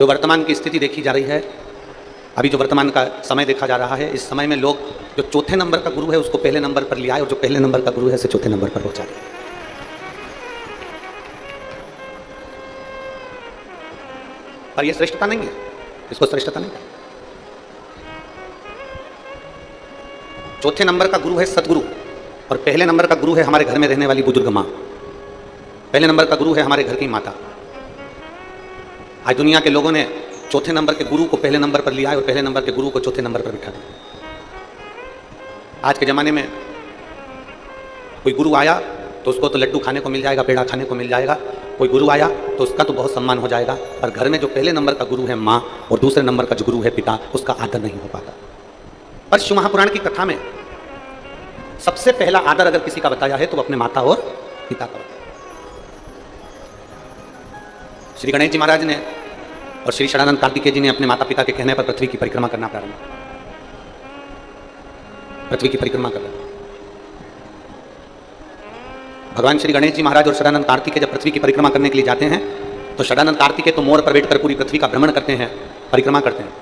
जो वर्तमान की स्थिति देखी जा रही है, अभी जो वर्तमान का समय देखा जा रहा है, इस समय में लोग जो चौथे नंबर का गुरु है उसको पहले नंबर पर लिया है और जो पहले नंबर का गुरु है उसे चौथे नंबर पर पहुंचा दिया। पर यह श्रेष्ठता नहीं है, इसको श्रेष्ठता नहीं है। चौथे नंबर का गुरु है सदगुरु और पहले नंबर का गुरु है हमारे घर में रहने वाली बुजुर्ग माँ। पहले नंबर का गुरु है हमारे घर की माता। आज दुनिया के लोगों ने चौथे नंबर के गुरु को पहले नंबर पर लिया है और पहले नंबर के गुरु को चौथे नंबर पर बिठा दिया। आज के ज़माने में कोई गुरु आया तो उसको तो लड्डू खाने को मिल जाएगा, पेड़ा खाने को मिल जाएगा। कोई गुरु आया तो उसका तो बहुत सम्मान हो जाएगा, पर घर में जो पहले नंबर का गुरु है माँ और दूसरे नंबर का जो गुरु है पिता, उसका आदर नहीं हो पाता। पर शिव महापुराण की कथा में सबसे पहला आदर अगर किसी का बताया है तो अपने माता और पिता का बताया। श्री गणेश जी महाराज ने और श्री षडानंद कार्तिकेय जी ने अपने माता पिता के कहने पर पृथ्वी की परिक्रमा करना प्रारंभ किया। पृथ्वी की परिक्रमा कर रहे। भगवान श्री गणेश जी महाराज और षडानंद कार्तिकेय जब पृथ्वी की परिक्रमा करने के लिए जाते हैं तो षडानंद कार्तिकेय तो मोर पर बैठकर पूरी पृथ्वी का भ्रमण करते हैं, परिक्रमा करते हैं।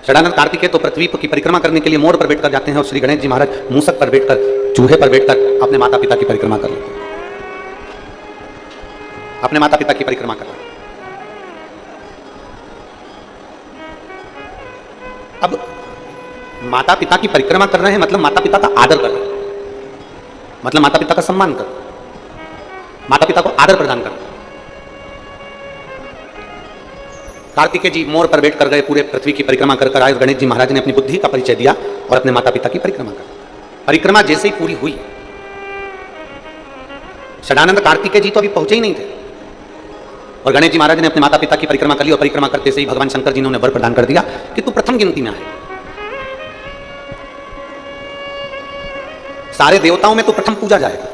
षडानंद कार्तिकेय तो पृथ्वी की परिक्रमा करने के लिए मोर पर बैठकर जाते हैं और श्री गणेश जी महाराज मूसक पर बैठकर, चूहे पर बैठकर अपने माता पिता की परिक्रमा कर लेते हैं, अपने माता पिता की परिक्रमा कर रहे हैं। अब माता पिता की परिक्रमा कर रहे हैं मतलब माता पिता का आदर कर रहे हैं, मतलब माता पिता का सम्मान कर, माता पिता को आदर प्रदान कर। कार्तिकेय जी मोर पर बैठ कर गए, पूरे पृथ्वी की परिक्रमा कर आए। गणेश जी महाराज ने अपनी बुद्धि का परिचय दिया और अपने माता पिता की परिक्रमा कर। परिक्रमा जैसे ही पूरी हुई, षडानंद कार्तिकेय जी तो अभी पहुंचे ही नहीं थे और गणेश जी महाराज ने अपने माता पिता की परिक्रमा कर ली और परिक्रमा करते से ही भगवान शंकर जी ने उन्हें वर प्रदान कर दिया कि तू प्रथम गिनती में आए। सारे देवताओं में तो प्रथम पूजा जाएगा,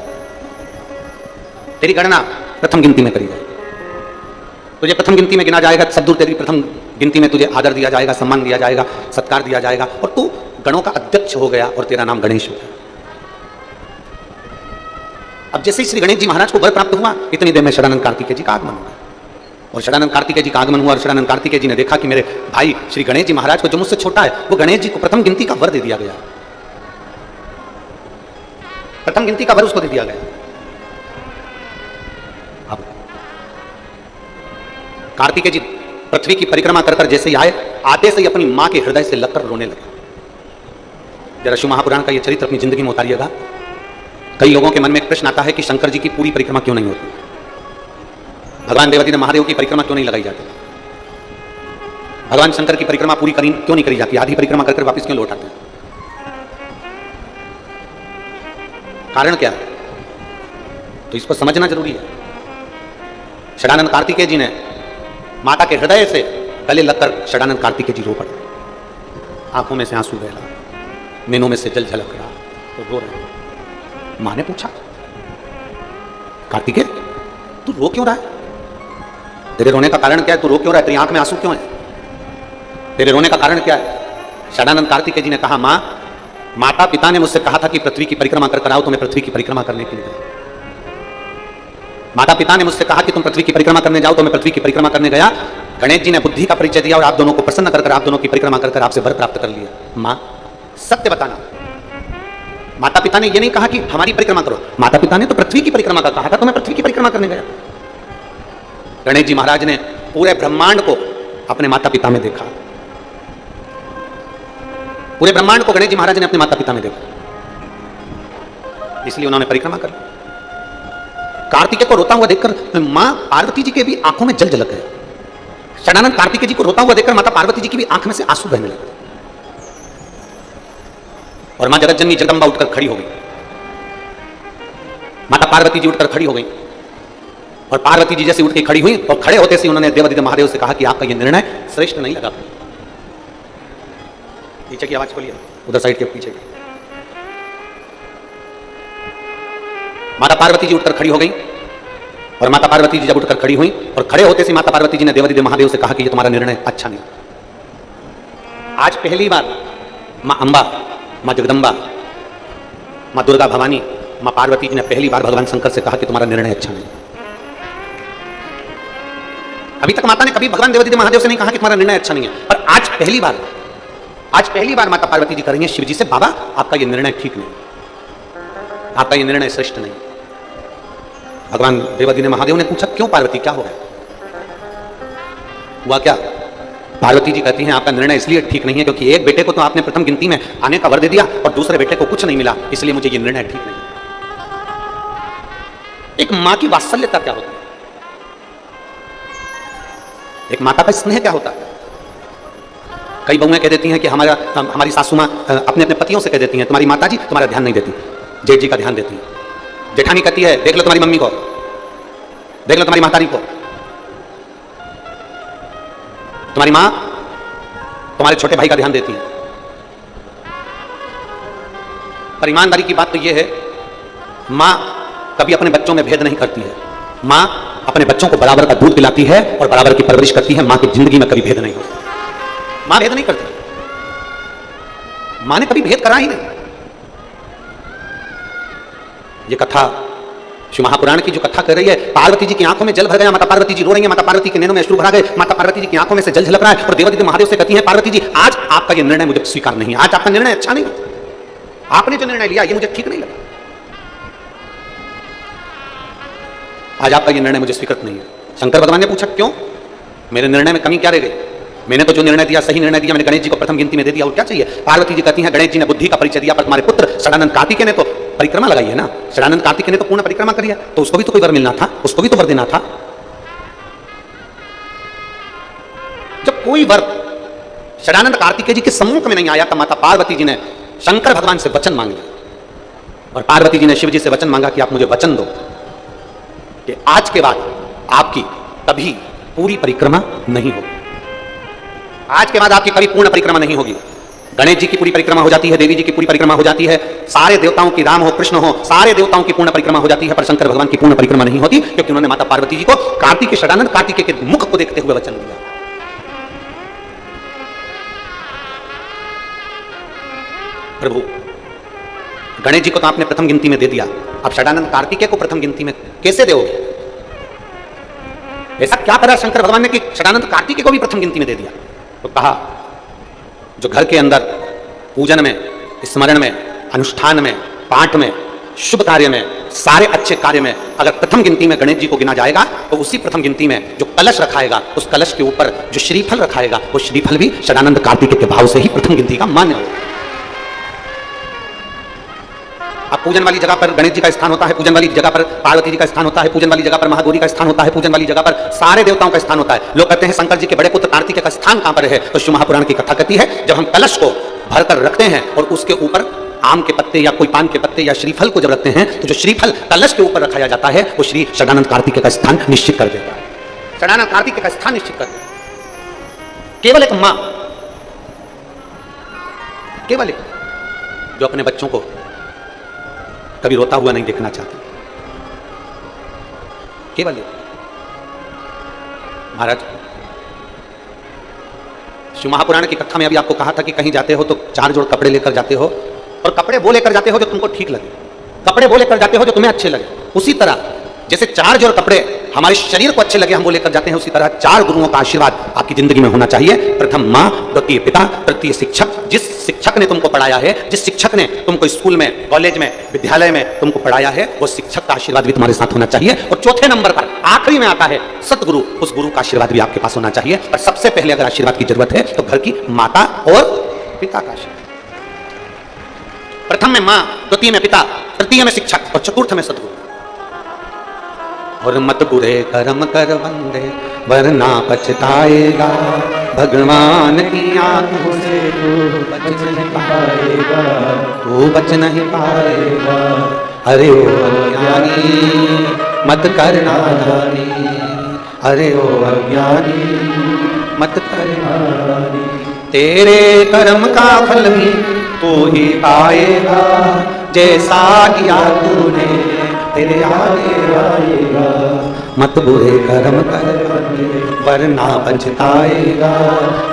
तेरी गणना प्रथम गिनती में करी जाएगी, तुझे प्रथम गिनती में गिना जाएगा। सद्दूर तेरी प्रथम गिनती में तुझे आदर दिया जाएगा, सम्मान दिया जाएगा, सत्कार दिया जाएगा और तू गणों का अध्यक्ष हो गया और तेरा नाम गणेश हो गया। अब जैसे ही श्री गणेश जी महाराज को वर प्राप्त हुआ, इतनी देर में षडानंद कार्तिकेय जी का आगमन हुआ और षडानंद कार्तिकेय जी का आगमन हुआ और षडानंद कार्तिकेय जी ने देखा कि मेरे भाई श्री गणेश जी महाराज को, जो मुझसे छोटा है, वो गणेश जी को प्रथम गिनती का वर दे दिया गया, प्रथम गिनती का वर उसको दे दिया गया। अब कार्तिकेय जी पृथ्वी की परिक्रमा कर जैसे ही आए, आते से ही अपनी मां के हृदय से लगकर रोने लगे। जरा शिव महापुराण का यह चरित्र अपनी जिंदगी में उतारिएगा। कई लोगों के मन में एक प्रश्न आता है कि शंकर जी की पूरी परिक्रमा क्यों नहीं होती, भगवान देवादिदेव ने महादेव की परिक्रमा क्यों नहीं लगाई जाती, भगवान शंकर की परिक्रमा पूरी क्यों नहीं करी जाती, आधी परिक्रमा कर वापस क्यों लौट आते हैं? कारण क्या है? तो इसको समझना जरूरी है। षडानंद कार्तिकेय जी ने माता के हृदय से गले लगकर षडानंद कार्तिकेय जी रो पड़े, आंखों में से आंसू बह रहा, नैनों में से जल झलक रहा, तो रो रहे। मां ने पूछा, कार्तिकेय तू रो क्यों रहा है? तेरे रोने का कारण क्या है? तू रो क्यों रहा है? तेरी आंख में आंसू क्यों है? तेरे रोने का कारण क्या है? षडानंद कार्तिकेय जी ने कहा, मां, माता पिता ने मुझसे कहा था कि पृथ्वी की परिक्रमा कर आओ, तो मैं पृथ्वी की परिक्रमा करने के लिए गया। माता पिता ने मुझसे कहा कि तुम पृथ्वी की परिक्रमा करने जाओ, तो मैं पृथ्वी की परिक्रमा करने गया। गणेश जी ने बुद्धि का परिचय दिया और आप दोनों को प्रसन्न कर आप दोनों की परिक्रमा कर आपसे वर प्राप्त कर लिया। मां, सत्य बताना, माता पिता ने यह नहीं कहा कि हमारी परिक्रमा करो, माता पिता ने तो पृथ्वी की परिक्रमा का कहा था, तो मैं पृथ्वी की परिक्रमा करने गया। गणेश जी महाराज ने पूरे ब्रह्मांड को अपने माता पिता में देखा, पूरे ब्रह्मांड को गणेश जी महाराज ने अपने माता पिता में देखा, इसलिए उन्होंने परिक्रमा कर ली। कार्तिकेय को रोता हुआ देखकर मां पार्वती जी के भी आंखों में जल झलक गए। षडानंद कार्तिकेय जी को रोता हुआ देखकर माता पार्वती जी की भी आंख में से आंसू बहने लगे और मां जगत जननी जगदंबा उठकर खड़ी हो गई। माता पार्वती जी उठकर खड़ी हो गई और पार्वती जी जैसे उठ के खड़ी हुई और खड़े होते से उन्होंने देवादिदेव महादेव से कहा कि आपका यह निर्णय श्रेष्ठ नहीं लगा। पीछे की आवाज खोलिए, उधर साइड के पीछे। माता पार्वती जी उठकर खड़ी हो गई और माता पार्वती जी जब उठकर खड़ी हुई और खड़े होते से माता पार्वती जी ने देवादिदेव महादेव से कहा कि ये तुम्हारा निर्णय अच्छा नहीं। आज पहली बार मां अंबा, मां जगदंबा, मां दुर्गा भवानी, मां पार्वती जी ने पहली बार भगवान शंकर से कहा कि तुम्हारा निर्णय अच्छा नहीं। अभी तक माता ने कभी भगवान देवादिदेव महादेव से नहीं कहा कि तुम्हारा निर्णय अच्छा नहीं है, पर आज पहली बार माता पार्वती जी कर रही हैं शिव जी से, बाबा आपका ये निर्णय ठीक नहीं, आपका ये निर्णय श्रेष्ठ नहीं। भगवान देवादिदेव महादेव ने पूछा क्यों पार्वती, क्या हो गया? हुआ क्या? पार्वती जी कहती हैं आपका निर्णय इसलिए ठीक नहीं है क्योंकि एक बेटे को तो आपने प्रथम गिनती में आने का वर दे दिया और दूसरे बेटे को कुछ नहीं मिला, इसलिए मुझे ये निर्णय ठीक नहीं। एक मां की वात्सल्यता क्या होती है, एक माता का स्नेह क्या होता है? कई बहुएं कह देती हैं कि हमारी सासू मां अपने अपने पतियों से कह देती हैं तुम्हारी माता जी तुम्हारा ध्यान नहीं देती, जेठ जी का ध्यान देती है। जेठानी कहती है देख लो तुम्हारी मम्मी को, देख लो तुम्हारी मातारी को, तुम्हारी मां तुम्हारे छोटे भाई का ध्यान देती है। पर ईमानदारी की बात तो यह है, मां कभी अपने बच्चों में भेद नहीं करती है। मां अपने बच्चों को बराबर का दूध पिलाती है और बराबर की परवरिश करती है। मां की जिंदगी में कभी भेद नहीं होता, मां भेद नहीं करती, मां ने कभी भेद करा ही नहीं। ये कथा शिव महापुराण की जो कथा कर रही है, पार्वती जी की आंखों में जल भर गया, माता पार्वती जी रो रही है, माता पार्वती के नैनों में अश्रु भरा गए, माता पार्वती जी की आंखों में से जल झलक रहा है और देवादिदेव महादेव से कहती है पार्वती जी आज आपका ये निर्णय मुझे स्वीकार नहीं है, आज आपका निर्णय अच्छा नहीं, आपने जो निर्णय लिया ये मुझे ठीक नहीं लगा, आज आपका ये निर्णय मुझे स्वीकृत नहीं है। शंकर भगवान ने पूछा क्यों, मेरे निर्णय में कमी क्या रह गई? मैंने तो जो निर्णय दिया सही निर्णय दिया, मैंने गणेश जी को प्रथम गिनती में दे दिया, और क्या चाहिए? पार्वती जी कहती हैं गणेश जी ने बुद्धि का परिचय दिया पर तुम्हारे पुत्र षडानंद कार्तिकेय ने तो परिक्रमा लगाई है ना, षडानंद कार्तिकेय ने तो पूर्ण परिक्रमा करी है, तो उसको भी तो कोई वर मिलना था, उसको भी तो वर देना था। जब कोई वर षडानंद कार्तिकेय जी के सम्मुख में नहीं आया तब माता पार्वती जी ने शंकर भगवान से वचन मांग लिया और पार्वती जी ने शिव जी से वचन मांगा कि आप मुझे वचन दो कि आज के बाद आपकी कभी पूरी परिक्रमा नहीं होगी, आज के बाद आपकी कभी पूर्ण परिक्रमा नहीं होगी। गणेश जी की पूरी परिक्रमा हो जाती है, देवी जी की पूरी परिक्रमा हो जाती है, सारे देवताओं की, राम हो कृष्ण हो, सारे देवताओं की पूर्ण परिक्रमा हो जाती है, पर शंकर भगवान की पूर्ण परिक्रमा नहीं होती क्योंकि उन्होंने माता पार्वती जी को कार्तिकेय षडानंद कार्तिकेय के मुख को देखते हुए वचन दिया। प्रभु गणेश जी को तो आपने प्रथम गिनती में दे दिया, अब षडानंद कार्तिकेय को प्रथम गिनती में कैसे दोगे? ऐसा क्या करा शंकर भगवान ने कि षडानंद कार्तिकेय को भी प्रथम गिनती में दे दिया? तो कहा जो घर के अंदर पूजन में, स्मरण में, अनुष्ठान में, पाठ में, शुभ कार्य में, सारे अच्छे कार्य में अगर प्रथम गिनती में गणेश जी को गिना जाएगा तो उसी प्रथम गिनती में जो कलश रखाएगा उस कलश के ऊपर जो श्रीफल रखाएगा वो श्रीफल भी षडानंद कार्तिकेय के भाव से ही प्रथम गिनती का मान्य होगा। अब पूजन वाली जगह पर गणेश जी का स्थान होता है, पूजन वाली जगह पर पार्वती जी का स्थान होता है, पूजन वाली जगह पर महागौरी का स्थान होता है, पूजन वाली जगह पर सारे देवताओं का स्थान होता है। लोग कहते हैं शंकर जी के बड़े पुत्र कार्तिकेय का स्थान कहां पर है? तो शिव महापुराण की कथा कहती है जब हम कलश को भरकर रखते हैं और उसके ऊपर आम के पत्ते या कोई पान के पत्ते या श्रीफल को जब रखते हैं तो जो श्रीफल कलश के ऊपर रखाया जाता है वो श्री षडानंद कार्तिकेय का स्थान निश्चित कर देता है, षडानंद कार्तिकेय का स्थान निश्चित कर देता है। केवल एक मां, केवल एक जो अपने बच्चों को कभी रोता हुआ नहीं देखना चाहती, केवल ये। महाराज शिव महापुराण की कथा में अभी आपको कहा था कि कहीं जाते हो तो 4 जोड़ कपड़े लेकर जाते हो और कपड़े वो लेकर जाते हो जो तुमको ठीक लगे, कपड़े वो लेकर जाते हो जो तुम्हें अच्छे लगे। उसी तरह जैसे 4 जोड़ कपड़े हमारे शरीर को अच्छे लगे हम वो लेकर जाते हैं, उसी तरह 4 गुरुओं का आशीर्वाद आपकी जिंदगी में होना चाहिए। प्रथम मां, द्वितीय पिता, तृतीय शिक्षक। जिस शिक्षक ने तुमको पढ़ाया है, जिस शिक्षक ने तुमको स्कूल में, कॉलेज में, विद्यालय में तुमको पढ़ाया है, वो शिक्षक का आशीर्वाद भी तुम्हारे साथ होना चाहिए। और चौथे नंबर पर आखिरी में आता है सतगुरु, उस गुरु का आशीर्वाद भी आपके पास होना चाहिए। और सबसे पहले अगर आशीर्वाद की जरूरत है तो घर की माता और पिता का आशीर्वाद। प्रथम में मां, द्वितीय में पिता, तृतीय में शिक्षक और चतुर्थ में सतगुरु। और मत बुरे कर्म कर बंदे वरना पछताएगा, भगवान की आंखों से तू बच नहीं पाएगा, तू बच नहीं पाएगा। अरे ओ अज्ञानी मत कर नादानी, अरे ओ अज्ञानी मत कर नादानी। तेरे कर्म का फल भी तू ही पाएगा, जैसा किया तूने तेरे आगे आएगा। मत बुरे कर्म कर वरना पछताएगा,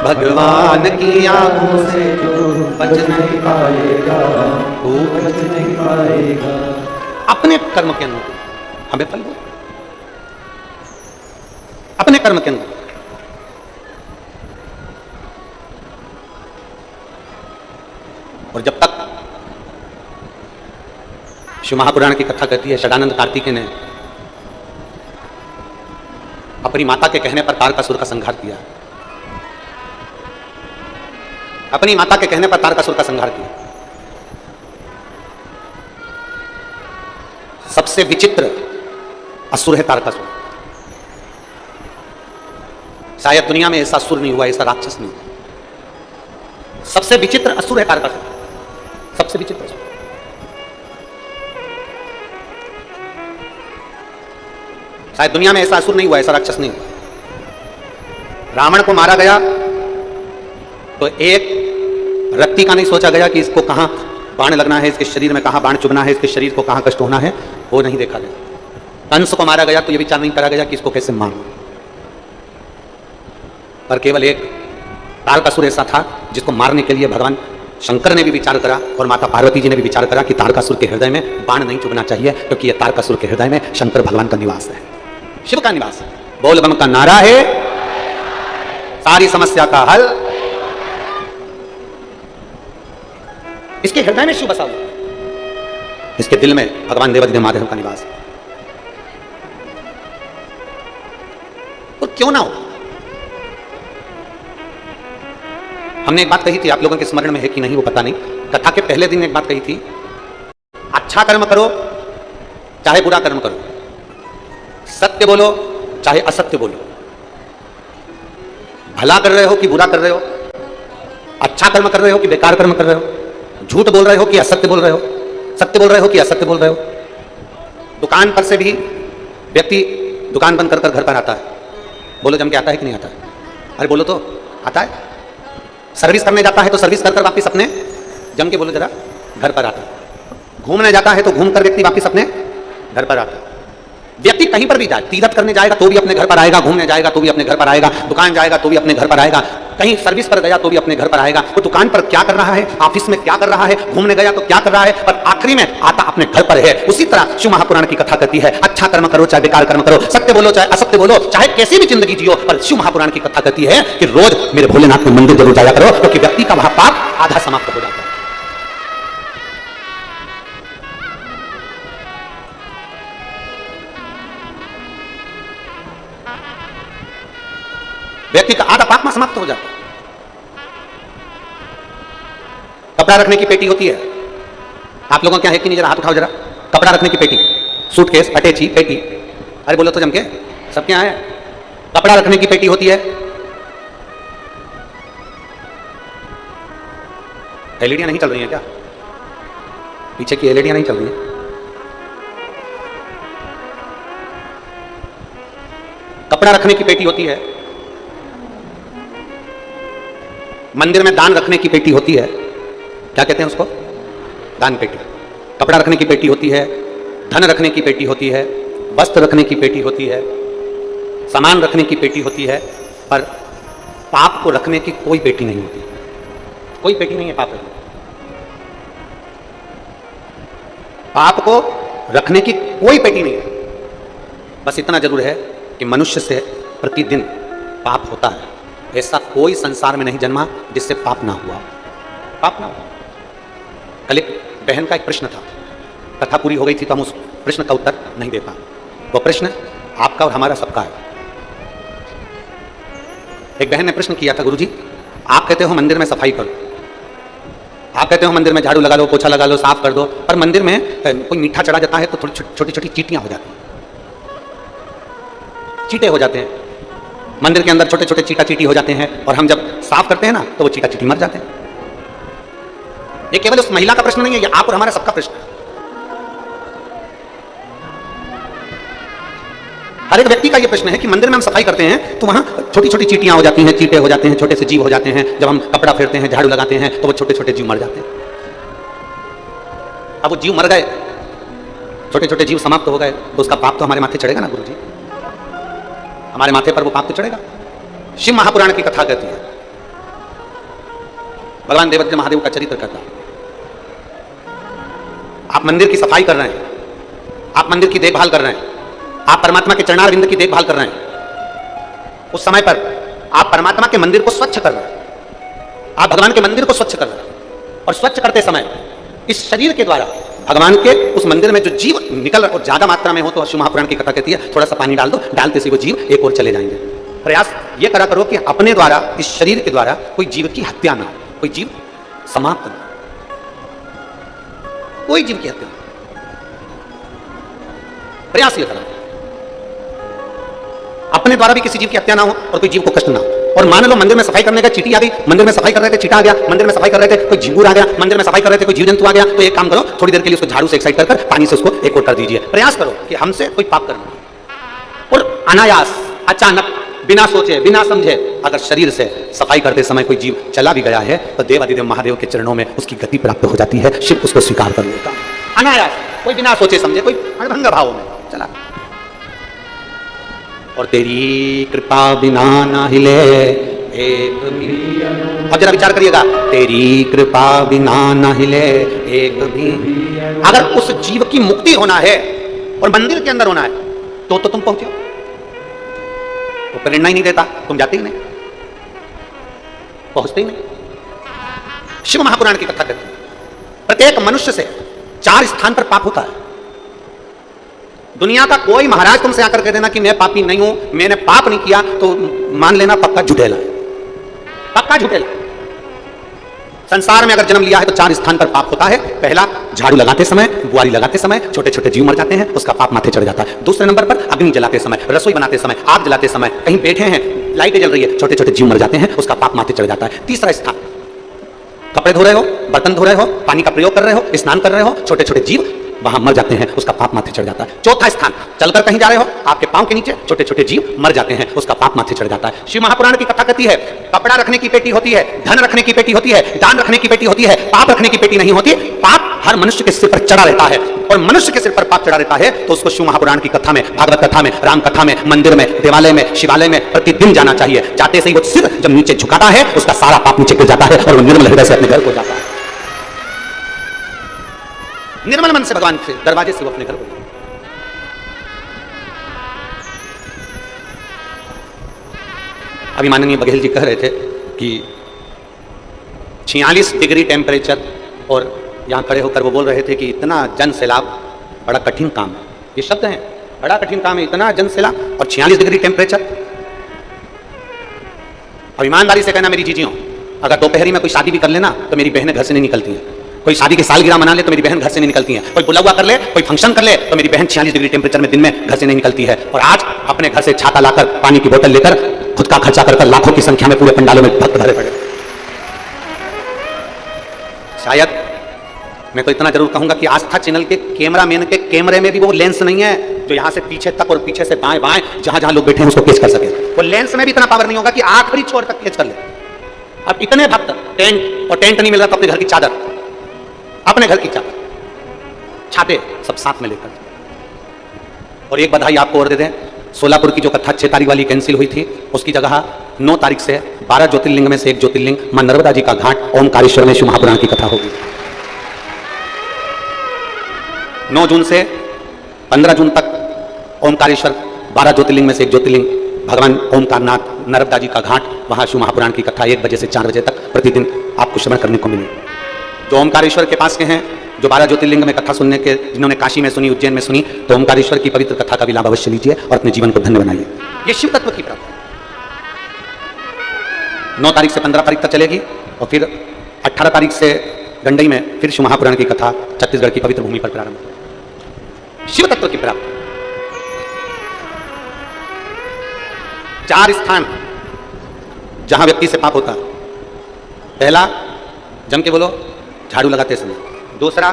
भगवान की आंखों से तू बच नहीं पाएगा, तू बच नहीं पाएगा। अपने कर्म के अनुरूप हमें फल दो, अपने कर्म के अनुरूप। और जब तक शिव महापुराण की कथा कहती है षडानंद कार्तिकेय ने अपनी माता के कहने पर तारकासुर का संहार किया। अपनी माता के कहने पर तारकासुर का संहार किया। सबसे विचित्र असुर है तारकासुर। शायद दुनिया में ऐसा असुर नहीं हुआ, ऐसा राक्षस नहीं हुआ। सबसे विचित्र असुर है तारकासुर, सबसे विचित्र असुर। शायद दुनिया में ऐसा असुर नहीं हुआ, ऐसा राक्षस नहीं हुआ। रावण को मारा गया तो एक रत्ती का नहीं सोचा गया कि इसको कहां बाण लगना है, इसके शरीर में कहां बाण चुभना है, इसके शरीर को कहां कष्ट होना है, वो नहीं देखा गया। कंस को मारा गया तो यह विचार नहीं करा गया कि इसको कैसे मारूं, पर केवल एक तारकासुर ऐसा था जिसको मारने के लिए भगवान शंकर ने भी विचार करा और माता पार्वती जी ने भी विचार करा कि तारकासुर के हृदय में बाण नहीं चुभना चाहिए, क्योंकि यह तारकासुर के हृदय में शंकर भगवान का निवास है, शिव का निवास है। बोल बम का नारा है, सारी समस्या का हल इसके हृदय में शिव बसा हुआ, इसके दिल में भगवान देवाधिदेव महादेव का निवास है। और क्यों ना हो। हमने एक बात कही थी, आप लोगों के स्मरण में है कि नहीं वो पता नहीं, कथा के पहले दिन एक बात कही थी, अच्छा कर्म करो चाहे बुरा कर्म करो, सत्य बोलो चाहे असत्य बोलो, भला कर रहे हो कि बुरा कर रहे हो, अच्छा कर्म कर रहे हो कि बेकार कर्म कर रहे हो, झूठ बोल रहे हो कि असत्य बोल रहे हो, सत्य बोल रहे हो कि असत्य बोल रहे हो। दुकान पर से भी व्यक्ति दुकान बंद कर घर पर आता है, बोलो जम के आता है कि नहीं आता है? अरे बोलो तो आता है। सर्विस करने जाता है तो सर्विस कर वापस अपने जम के बोलो जरा घर पर आता है। घूमने जाता है तो घूम कर व्यक्ति वापस अपने घर पर आता है। व्यक्ति कहीं पर भी जाए, तीर्थ करने जाएगा तो भी अपने घर पर आएगा, घूमने जाएगा तो भी अपने घर पर आएगा, दुकान जाएगा तो भी अपने घर पर आएगा, कहीं सर्विस पर गया तो भी अपने घर पर आएगा। वो दुकान पर क्या कर रहा है, ऑफिस में क्या कर रहा है, घूमने गया तो क्या कर रहा है, पर आखिरी में आता अपने घर पर है। उसी तरह शिव महापुराण की कथा कहती है, अच्छा कर्म करो चाहे बेकार कर्म करो, सत्य बोलो चाहे असत्य बोलो, चाहे कैसी भी जिंदगी जियो, पर शिव महापुराण की कथा कहती है कि रोज मेरे भोलेनाथ के मंदिर जरूर जाया करो, क्योंकि व्यक्ति का वहां पाप आधा समाप्त हो जाता है। व्यक्ति का आधा पाप में समाप्त हो जाता है। कपड़ा रखने की पेटी होती है, आप लोगों क्या है कि नहीं, जरा हाथ उठाओ जरा। कपड़ा रखने की पेटी, सूटकेस, अटैची, पेटी, अरे बोलो तो जम के, सब क्या है? कपड़ा रखने की पेटी होती है। एलईडियां नहीं चल रही हैं क्या? पीछे की एलईडियां नहीं चल रही हैं? कपड़ा रखने की पेटी होती है। मंदिर में दान रखने की पेटी होती है, क्या कहते हैं उसको? दान पेटी। कपड़ा रखने की पेटी होती है, धन रखने की पेटी होती है, वस्त्र रखने की पेटी होती है, सामान रखने की पेटी होती है, पर पाप को रखने की कोई पेटी नहीं होती। कोई पेटी नहीं है पाप रखने। पाप को रखने की कोई पेटी नहीं है। बस इतना जरूर है कि मनुष्य से प्रतिदिन पाप होता है। ऐसा कोई संसार में नहीं जन्मा जिससे पाप ना हुआ, पाप ना हुआ। कल एक बहन का एक प्रश्न था, कथा पूरी हो गई थी तो हम उस प्रश्न का उत्तर नहीं दे पाए। वो प्रश्न आपका और हमारा सबका है। एक बहन ने प्रश्न किया था, गुरुजी आप कहते हो मंदिर में सफाई करो, आप कहते हो मंदिर में झाड़ू लगा लो, पोछा लगा लो, साफ कर दो, पर मंदिर में कोई मीठा चढ़ा जाता है तो थोड़ी छोटी छोटी चींटियां हो जाती हैं, चींटे हो जाते हैं मंदिर के अंदर, छोटे छोटे चीटा चीटी हो जाते हैं, और हम जब साफ करते हैं ना तो वो चीटा चीटी मर जाते हैं। ये केवल उस महिला का प्रश्न नहीं है, ये आप और हमारा सबका प्रश्न है। हर एक व्यक्ति का ये प्रश्न है कि मंदिर में हम सफाई करते हैं तो वहां छोटी छोटी चीटियां हो जाती हैं, चीटे हो जाते हैं, छोटे से जीव हो जाते हैं। जब हम कपड़ा फेरते हैं, झाड़ू लगाते हैं तो वो छोटे छोटे जीव मर जाते हैं। अब वो जीव मर गए, छोटे छोटे जीव समाप्त हो गए, तो उसका पाप तो हमारे माथे चढ़ेगा ना गुरुजी, हमारे माथे पर वो पाप तो चढ़ेगा। शिव महापुराण की कथा कहती है, भगवान देवाधिदेव महादेव का चरित्र कहता है। आप मंदिर की सफाई कर रहे हैं, आप मंदिर की देखभाल कर रहे हैं, आप परमात्मा के चरणारविंद की देखभाल कर रहे हैं। उस समय पर आप परमात्मा के मंदिर को स्वच्छ कर रहे हैं, आप भगवान के मंदिर को स्वच्छ कर रहे हैं। और स्वच्छ करते समय इस शरीर के द्वारा भगवान के उस मंदिर में जो जीव निकल और ज्यादा मात्रा में हो तो शिव महापुराण की कथा कहती है थोड़ा सा पानी डाल दो, डालते से वो जीव एक और चले जाएंगे। प्रयास ये करा करो कि अपने द्वारा, इस शरीर के द्वारा कोई जीव की हत्या ना हो, कोई जीव समाप्त ना, कोई जीव की हत्या ना। प्रयास ये करो अपने द्वारा भी किसी जीव की हत्या ना हो और कोई जीव को कष्ट ना हो। और मान लो मंदिर में सफाई करने का चींटी आ गई, मंदिर में सफाई कर रहे थे चींटा आ गया, मंदिर में सफाई कर रहे थे कोई झिंगुर आ गया, मंदिर में सफाई कर रहे थे कोई जीव जंतु आ गया, तो एक काम करो थोड़ी देर के लिए उसको झाड़ू से एक साइड कर पानी से उसको एक और कर दीजिए। प्रयास करो कि हमसे कोई पाप करना और अनायास अचानक बिना सोचे बिना समझे अगर शरीर से सफाई करते समय कोई जीव चला भी गया है तो देवाधिदेव महादेव के चरणों में उसकी गति प्राप्त हो जाती है, शिव उसको स्वीकार कर लेता है अनायास, कोई बिना सोचे समझे, कोई अड़भंग भाव में चला। और तेरी कृपा बिना ना हिले एक भी, अब जरा विचार करिएगा, तेरी कृपा बिना ना हिले एक भी। अगर उस जीव की मुक्ति होना है और मंदिर के अंदर होना है तो तुम पहुंचे, तो प्रेरणा ही नहीं देता, तुम जाते ही नहीं, पहुंचते ही नहीं। शिव महापुराण की कथा कहती है प्रत्येक मनुष्य से 4 स्थान पर पाप होता है। दुनिया का कोई महाराज तुमसे आकर कह देना कि मैं पापी नहीं हूं, मैंने पाप नहीं किया, तो मान लेना पक्का झुठेला है, पक्का झुठेला। संसार में अगर जन्म लिया है तो 4 स्थान पर पाप होता है। पहला, झाड़ू लगाते समय, बुआरी लगाते समय छोटे छोटे जीव मर जाते हैं, उसका पाप माथे चढ़ जाता है। दूसरे नंबर पर अग्नि जलाते समय, रसोई बनाते समय, आग जलाते समय, कहीं बैठे हैं लाइटें जल रही है, छोटे छोटे जीव मर जाते हैं, उसका पाप माथे चढ़ जाता है। तीसरा स्थान, कपड़े धो रहे हो, बर्तन धो रहे हो, पानी का प्रयोग कर रहे हो, स्नान कर रहे हो, छोटे छोटे जीव वहां मर जाते हैं, उसका पाप माथे चढ़ जाता है। चौथा स्थान, चलकर कहीं जा रहे हो, आपके पांव के नीचे छोटे छोटे जीव मर जाते हैं, उसका पाप माथे चढ़ जाता है। शिव महापुराण की कथा कहती है कपड़ा रखने की पेटी होती है, धन रखने की पेटी होती है, दान रखने की पेटी होती है, पाप रखने की पेटी नहीं होती। पाप हर मनुष्य के सिर पर चढ़ा रहता है और मनुष्य के सिर पर पाप चढ़ा रहता है तो उसको शिव महापुराण की कथा में, भागवत कथा में, राम कथा में, मंदिर में, देवालय में, शिवालय में प्रतिदिन जाना चाहिए। जाते से ही वो सिर जब नीचे झुकाता है उसका सारा पाप नीचे गिर जाता है और वो निर्मल हृदय से अपने घर को जाता है, निर्मल मन से भगवान के दरवाजे से वो अपने घर को। अभी माननीय बघेल जी कह रहे थे कि 46 डिग्री टेम्परेचर और यहां खड़े होकर वो बोल रहे थे कि इतना जन सैलाब बड़ा कठिन काम है। ये शब्द है, बड़ा कठिन काम है, इतना जन सैलाब और 46 डिग्री टेम्परेचर। अब ईमानदारी से कहना मेरी जीजियों, अगर दोपहरी में कोई शादी भी कर लेना तो मेरी बहनें घर से नहीं निकलती हैं, कोई शादी की सालगिरह मना ले तो मेरी बहन घर से नहीं निकलती है, कोई बुलावा कर ले, कोई फंक्शन कर ले तो मेरी बहन 46 डिग्री टेम्परेचर में दिन में घर से नहीं निकलती है। और आज अपने घर से छाता लाकर, पानी की बोतल लेकर, खुद का खर्चा कर लाखों की संख्या में पूरे पंडालों में भक्त भरे पड़े। शायद मैं तो इतना जरूर कहूंगा कि आस्था चैनल के कैमरामैन के कैमरे में भी वो लेंस नहीं है जो यहां से पीछे तक और पीछे से बाएं बाएं जहां जहां लोग बैठे हैं उसको कैच कर सके। वो लेंस में भी इतना पावर नहीं होगा कि आखिरी छोर तक कैच कर ले। अब इतने भक्त, टेंट, और टेंट नहीं मिल रहा तो अपने घर की चादर, अपने घर की चादर, छाते सब साथ में लेकर। और एक बधाई आपको और दे दें, सोलापुर की जो कथा 6 तारीख वाली कैंसिल हुई थी उसकी जगह 9 तारीख से 12 ज्योतिर्लिंग में से एक ज्योतिर्लिंग मां नर्मदा जी का घाट ओमकारेश्वर में शिव महापुराण की कथा होगी। 9 जून से 15 जून तक ओमकारेश्वर 12 ज्योतिर्लिंग में से एक ज्योतिर्लिंग भगवान ओमकारनाथ नर्मदा जी का घाट, वहां शिव महापुराण की कथा 1 बजे से 4 बजे तक प्रतिदिन आपको श्रवण करने को मिले। जो ओमकारेश्वर के पास के हैं, जो 12 ज्योतिर्लिंग में कथा सुनने के, जिन्होंने काशी में सुनी, उज्जैन में सुनी, तो ओमकारेश्वर की पवित्र कथा का भी लाभ अवश्य लीजिए और अपने जीवन को धन्य बनाइए। ये शिव तत्व की प्राप्ति 9 तारीख से 15 तारीख तक चलेगी और फिर 18 तारीख से गंडई में फिर शिव महापुराण की कथा छत्तीसगढ़ की पवित्र भूमि पर प्रारंभ होगी। शिव तत्व की प्राप्ति 4 स्थान जहां व्यक्ति से पाप होता है। पहला, जम के बोलो, झाड़ू लगाते समय। दूसरा,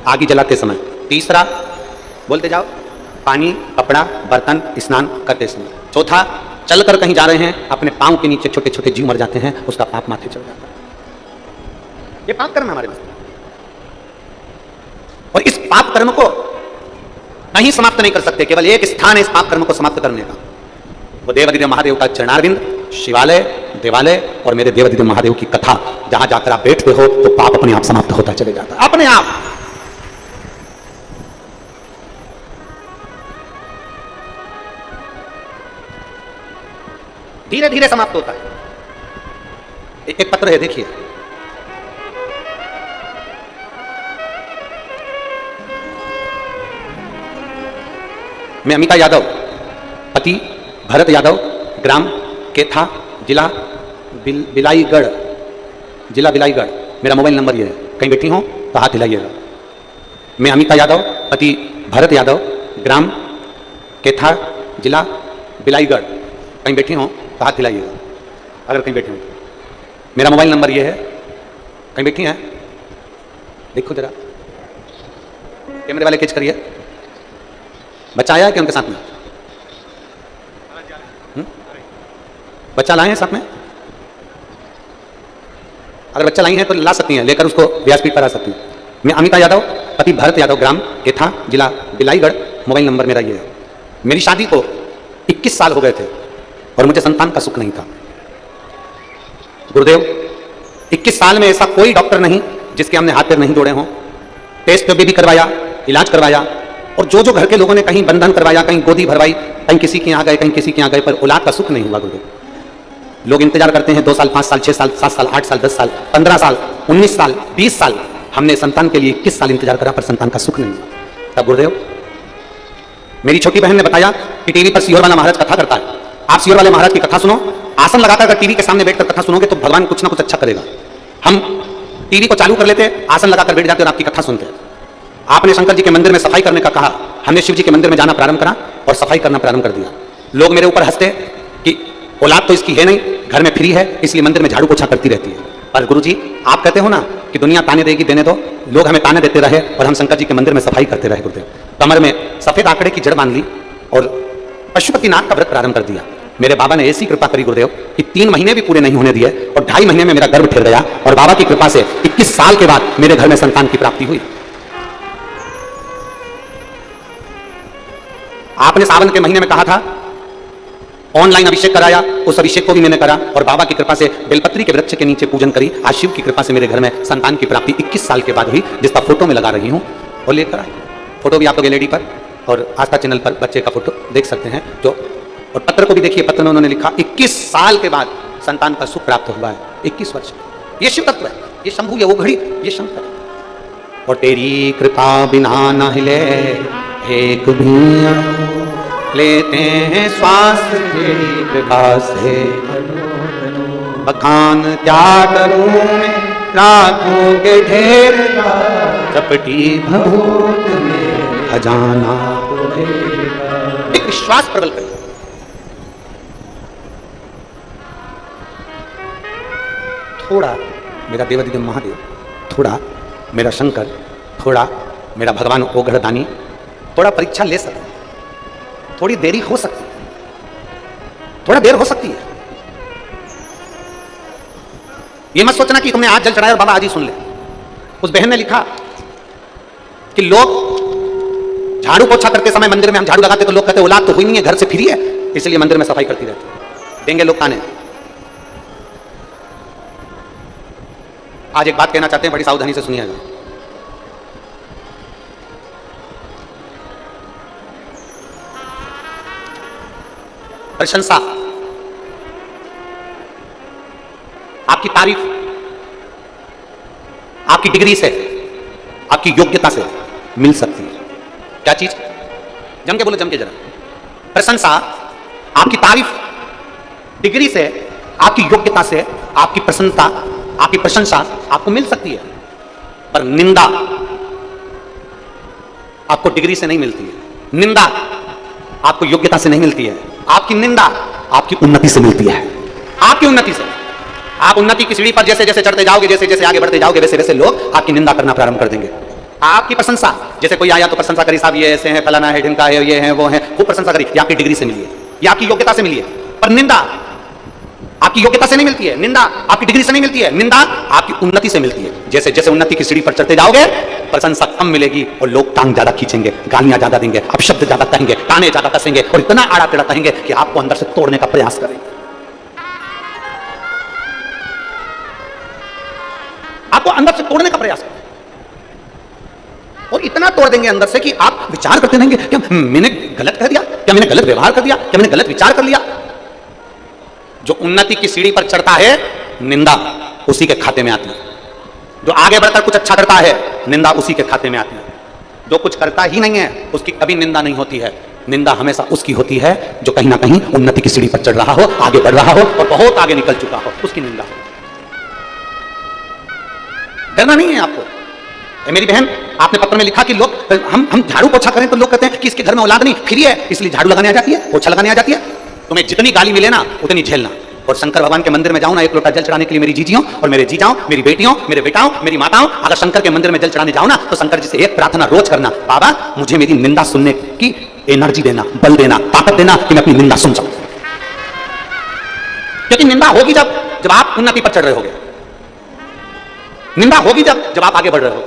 आग जलाते समय। तीसरा, बोलते जाओ, पानी, कपड़ा, बर्तन, स्नान करते समय। चौथा, चलकर कहीं जा रहे हैं, अपने पांव के नीचे छोटे छोटे जीव मर जाते हैं, उसका पाप माथे चढ़ जाता है। ये पाप कर्म हमारे में, और इस पाप कर्म को कहीं समाप्त नहीं कर सकते। केवल एक स्थान है इस पाप कर्म को समाप्त करने का, वो देवाधिदेव महादेव का चरणारविंद, शिवालय, देवालय और मेरे देवाधिदेव महादेव की कथा। जहां जाकर आप बैठते हो तो पाप अपने आप समाप्त होता चले जाता है, अपने आप। धीरे धीरे समाप्त होता है। एक पत्र है, देखिए, मैं अमिता यादव, पति भरत यादव, ग्राम केथा, जिला बिलाईगढ़, मेरा मोबाइल नंबर ये है। कहीं बैठी हो तो हाथ हिलाइएगा। मैं अमिता यादव, पति भरत यादव, ग्राम केथा, जिला बिलाईगढ़, कहीं बैठी हो तो हाथ हिलाइएगा अगर कहीं बैठी हो। मेरा मोबाइल नंबर ये है। कहीं बैठी हैं? देखो जरा, कैमरे वाले कैच करिए। बच्चा आया है क्या उनके साथ में? बच्चा लाए हैं साथ में? अगर बच्चा लाई हैं तो ला सकती हैं, लेकर उसको व्यासपीठ पर आ सकती हैं। मैं अमिता यादव, पति भरत यादव, ग्राम केथा, जिला बिलाईगढ़, मोबाइल नंबर मेरा ये है। मेरी शादी को 21 साल हो गए थे और मुझे संतान का सुख नहीं था। गुरुदेव, 21 साल में ऐसा कोई डॉक्टर नहीं जिसके हमने हाथ पैर नहीं जोड़े हों। टेस्ट भी करवाया, इलाज करवाया, और जो घर के लोगों ने कहीं बंधन करवाया, कहीं गोदी भरवाई, कहीं किसी के यहाँ गए, कहीं किसी के यहाँ गए, पर औलाद का सुख नहीं हुआ। गुरुदेव, लोग इंतजार करते हैं 2 साल, 5 साल, 6 साल, 7 साल, 8 साल, 10 साल, 15 साल, 19 साल, 20 साल। हमने संतान के लिए 21 साल इंतजार करा, पर संतान का सुख नहीं हुआ। तब गुरुदेव, मेरी छोटी बहन ने बताया कि टीवी पर सियोर वाला महाराज कथा करता है, आप सियोर वाले महाराज की कथा सुनो। आसन लगाकर अगर टीवी के सामने बैठकर कथा सुनोगे तो भगवान कुछ ना कुछ अच्छा करेगा। हम टीवी को चालू कर लेते, आसन लगाकर बैठ जाते और आपकी कथा सुनते। आपने शंकर जी के मंदिर में सफाई करने का कहा, हमने शिव जी के मंदिर में जाना प्रारंभ करा और सफाई करना प्रारंभ कर दिया। लोग मेरे ऊपर हंसते कि औलाद तो इसकी है नहीं, घर में फ्री है, इसलिए मंदिर में झाड़ू पोछा करती रहती है। पर गुरुजी, आप कहते हो ना कि दुनिया ताने देगी, देने दो। लोग हमें ताने देते रहे और हम शंकर जी के मंदिर में सफाई करते रहे। गुरुदेव, कमर में सफेद आंकड़े की जड़ बांध ली और पशुपतिनाथ का व्रत प्रारंभ कर दिया। मेरे बाबा ने ऐसी कृपा करी गुरुदेव कि 3 महीने भी पूरे नहीं होने दिए और 2.5 महीने में मेरा गर्भ ठहर गया और बाबा की कृपा से 21 साल के बाद मेरे घर में संतान की प्राप्ति हुई। आपने सावन के महीने में कहा था, ऑनलाइन अभिषेक कराया, उस अभिषेक को भी मैंने करा और बाबा की कृपा से बेलपत्री के वृक्ष के नीचे पूजन करी। आज शिव की कृपा से मेरे घर में संतान की प्राप्ति 21 साल के बाद हुई, जिसका फोटो में लगा रही हूं और लेकर आई। फोटो भी आप लोग एलईडी पर और आस्था चैनल पर बच्चे का फोटो देख सकते हैं। जो और पत्र को भी देखिए, पत्र में उन्होंने लिखा 21 साल के बाद संतान का सुख प्राप्त हुआ है। 21 वर्ष, ये शिव तत्व है, ये शंभु है, वो घड़ी, ये शंकर है। और तेरी कृपा बिना न हिले एक भी लेते हैं श्वास, तेरी कृपा से बखान क्या करूं मैं, रातों के ढेर का चपटी भभूत में खजाना। एक विश्वास प्रबल करिए। थोड़ा मेरा देवाधिदेव महादेव, थोड़ा मेरा शंकर, थोड़ा मेरा भगवान ओघड़दानी, थोड़ा परीक्षा ले सकते हैं। थोड़ी देरी हो सकती है, थोड़ा देर हो सकती है। ये मत सोचना कि तुमने आज जल चढ़ाया और बाबा आज ही सुन ले। उस बहन ने लिखा कि लोग झाड़ू पोछा करते समय मंदिर में हम झाड़ू लगाते तो लोग कहते औलाद तो हुई नहीं है, घर से फ्री है, इसलिए मंदिर में सफाई करती रहती। देंगे लोग ताने। आज एक बात कहना चाहते हैं, बड़ी सावधानी से सुनिएगा। प्रशंसा, आपकी तारीफ आपकी डिग्री से, आपकी योग्यता से मिल सकती है। क्या चीज? जम के बोलो, जम के जरा। प्रशंसा, आपकी तारीफ डिग्री से, आपकी योग्यता से, आपकी प्रसन्नता, आपकी प्रशंसा आपको मिल सकती है। पर निंदा आपको डिग्री से नहीं मिलती है, निंदा आपको योग्यता से नहीं मिलती है। आपकी निंदा आपकी उन्नति से मिलती है, आपकी उन्नति से। आप उन्नति की सीढ़ी पर जैसे जैसे चढ़ते जाओगे, जैसे जैसे आगे बढ़ते जाओगे, वैसे वैसे लोग आपकी निंदा करना प्रारंभ कर देंगे। आपकी प्रशंसा, जैसे कोई आया तो प्रशंसा करी, साहब ये ऐसे हैं, फलाना है, ढिमका है, ये है, वो है, खूब प्रशंसा करी, ये आपकी डिग्री से मिली है, ये आपकी योग्यता से मिली है। पर निंदा आपकी योग्यता से नहीं मिलती है, निंदा आपकी डिग्री से नहीं मिलती है, निंदा आपकी उन्नति से मिलती है। जैसे जैसे उन्नति की सीढ़ी पर चढ़ते जाओगे, प्रशंसा कम मिलेगी और लोग टांग ज्यादा खींचेंगे, गालियां ज्यादा देंगे, अपशब्द ज्यादा कहेंगे, ताने ज्यादा कसेंगे और इतना आड़ा टेढ़ा कहेंगे कि आपको अंदर से तोड़ने का प्रयास करेंगे, आपको अंदर से तोड़ने का प्रयास करेंगे और इतना तोड़ देंगे अंदर से कि आप विचार करते रहेंगे, क्या मैंने गलत कह दिया, क्या मैंने गलत व्यवहार कर दिया, क्या मैंने गलत विचार कर लिया। जो उन्नति की सीढ़ी पर चढ़ता है, निंदा उसी के खाते में आती है। जो आगे बढ़कर कुछ अच्छा करता है, निंदा उसी के खाते में आती है। जो कुछ करता ही नहीं है, उसकी कभी निंदा नहीं होती है। निंदा हमेशा उसकी होती है जो कहीं ना कहीं उन्नति की सीढ़ी पर चढ़ रहा हो, आगे बढ़ रहा हो और बहुत आगे निकल चुका हो, उसकी निंदा हो। डरना नहीं है आपको। मेरी बहन, आपने पत्र में लिखा कि लोग हम झाड़ू पोछा करें तो लोग कहते हैं कि इसके घर में औलाद नहीं, फ्री है इसलिए झाड़ू लगाने आ जाती है, पोछा लगाने आ जाती है। तुम्हें जितनी गाली मिले ना उतनी झेलना। और शंकर भगवान के मंदिर में जाऊं ना, एक लोटा जल चढ़ाने के लिए मेरी जीजियों और मेरे जीजाओं, मेरी बेटियों, मेरे बेटाओं, मेरी माताओं, अगर शंकर के मंदिर में जल चढ़ाने जाऊं ना तो शंकर जी से एक प्रार्थना रोज करना, बाबा मुझे मेरी निंदा सुनने की एनर्जी देना, बल देना, ताकत देना कि मैं अपनी निंदा सुन सकूं। क्योंकि निंदा होगी जब आप उन्नति पर चढ़ रहे होगे, निंदा होगी जब आप आगे बढ़ रहे हो।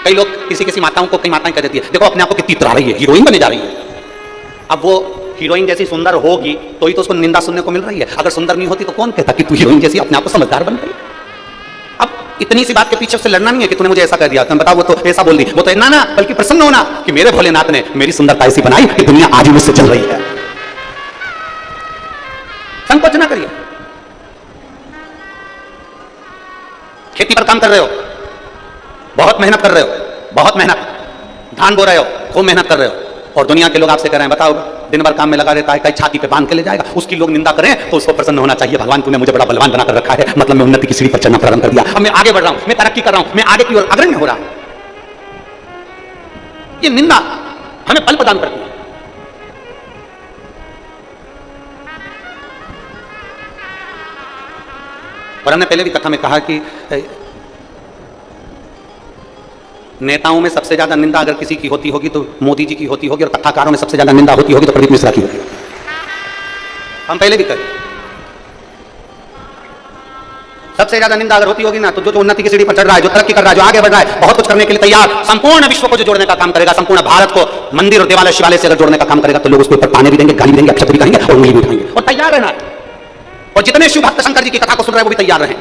कई लोग किसी माताओं को, कई माताएं कह देती है देखो अपने आप को कितनी इतरा रही है, हीरोइन बने जा रही है। अब वो हीरोइन जैसी सुंदर होगी तो ही तो उसको निंदा सुनने को मिल रही है। अगर सुंदर नहीं होती तो कौन कहता कि तू हीरोइन जैसी अपने आप को समझदार बन गई। अब इतनी सी बात के पीछे से लड़ना नहीं है कि तूने मुझे ऐसा कह दिया, तुम बताओ वो तो ऐसा बोल दी, वो तो ना बल्कि प्रसन्न होना कि मेरे भोलेनाथ ने मेरी सुंदरता ऐसी बनाई कि दुनिया आज भी मुझसे चल रही है। संकोच ना करिए। खेती पर काम कर रहे हो, बहुत मेहनत कर रहे हो, बहुत मेहनत, धान बो रहे हो, खूब मेहनत कर रहे हो और दुनिया के लोग आपसे कह रहे हैं बताओ दिन भर काम में लगा रहता है, कहीं छाती पे बांध के ले जाएगा, उसकी लोग निंदा करें तो उसको प्रसन्न होना चाहिए, भगवान तूने मुझे बड़ा बलवान बनाकर रखा है, मतलब मैं उन्नति की सीढ़ी पर चढ़ना प्रारंभ कर दिया, अब मैं आगे बढ़ रहा हूं, मैं तरक्की कर रहा हूं, मैं आगे की ओर अग्रणी हो रहा हूं। ये निंदा हमें बल प्रदान करती है। और हमने पहले भी कथा में कहा कि नेताओं में सबसे ज्यादा निंदा अगर किसी की होती होगी तो मोदी जी की होती होगी, और कथाकारों में सबसे ज्यादा निंदा होती होगी तो प्रदीप मिश्रा की होगी। हम पहले भी करें, सबसे ज्यादा निंदा अगर होती होगी ना तो जो उन्नति की सीढ़ी पर चढ़ रहा है, जो तरक्की कर रहा है, जो आगे बढ़ रहा है, बहुत कुछ करने के लिए तैयार, संपूर्ण विश्व को जो जोड़ने का काम करेगा, संपूर्ण भारत को मंदिर और देवालय शिवालय से अगर जोड़ने का काम करेगा तो लोग उसके ऊपर ताने भी देंगे, गाली भी देंगे, अपशब्द भी कहेंगे और उंगली भी उठाएंगे। और तैयार रहना है। और जितने शिव भक्त शंकर जी की कथा को सुन रहे हैं वो भी तैयार रहें।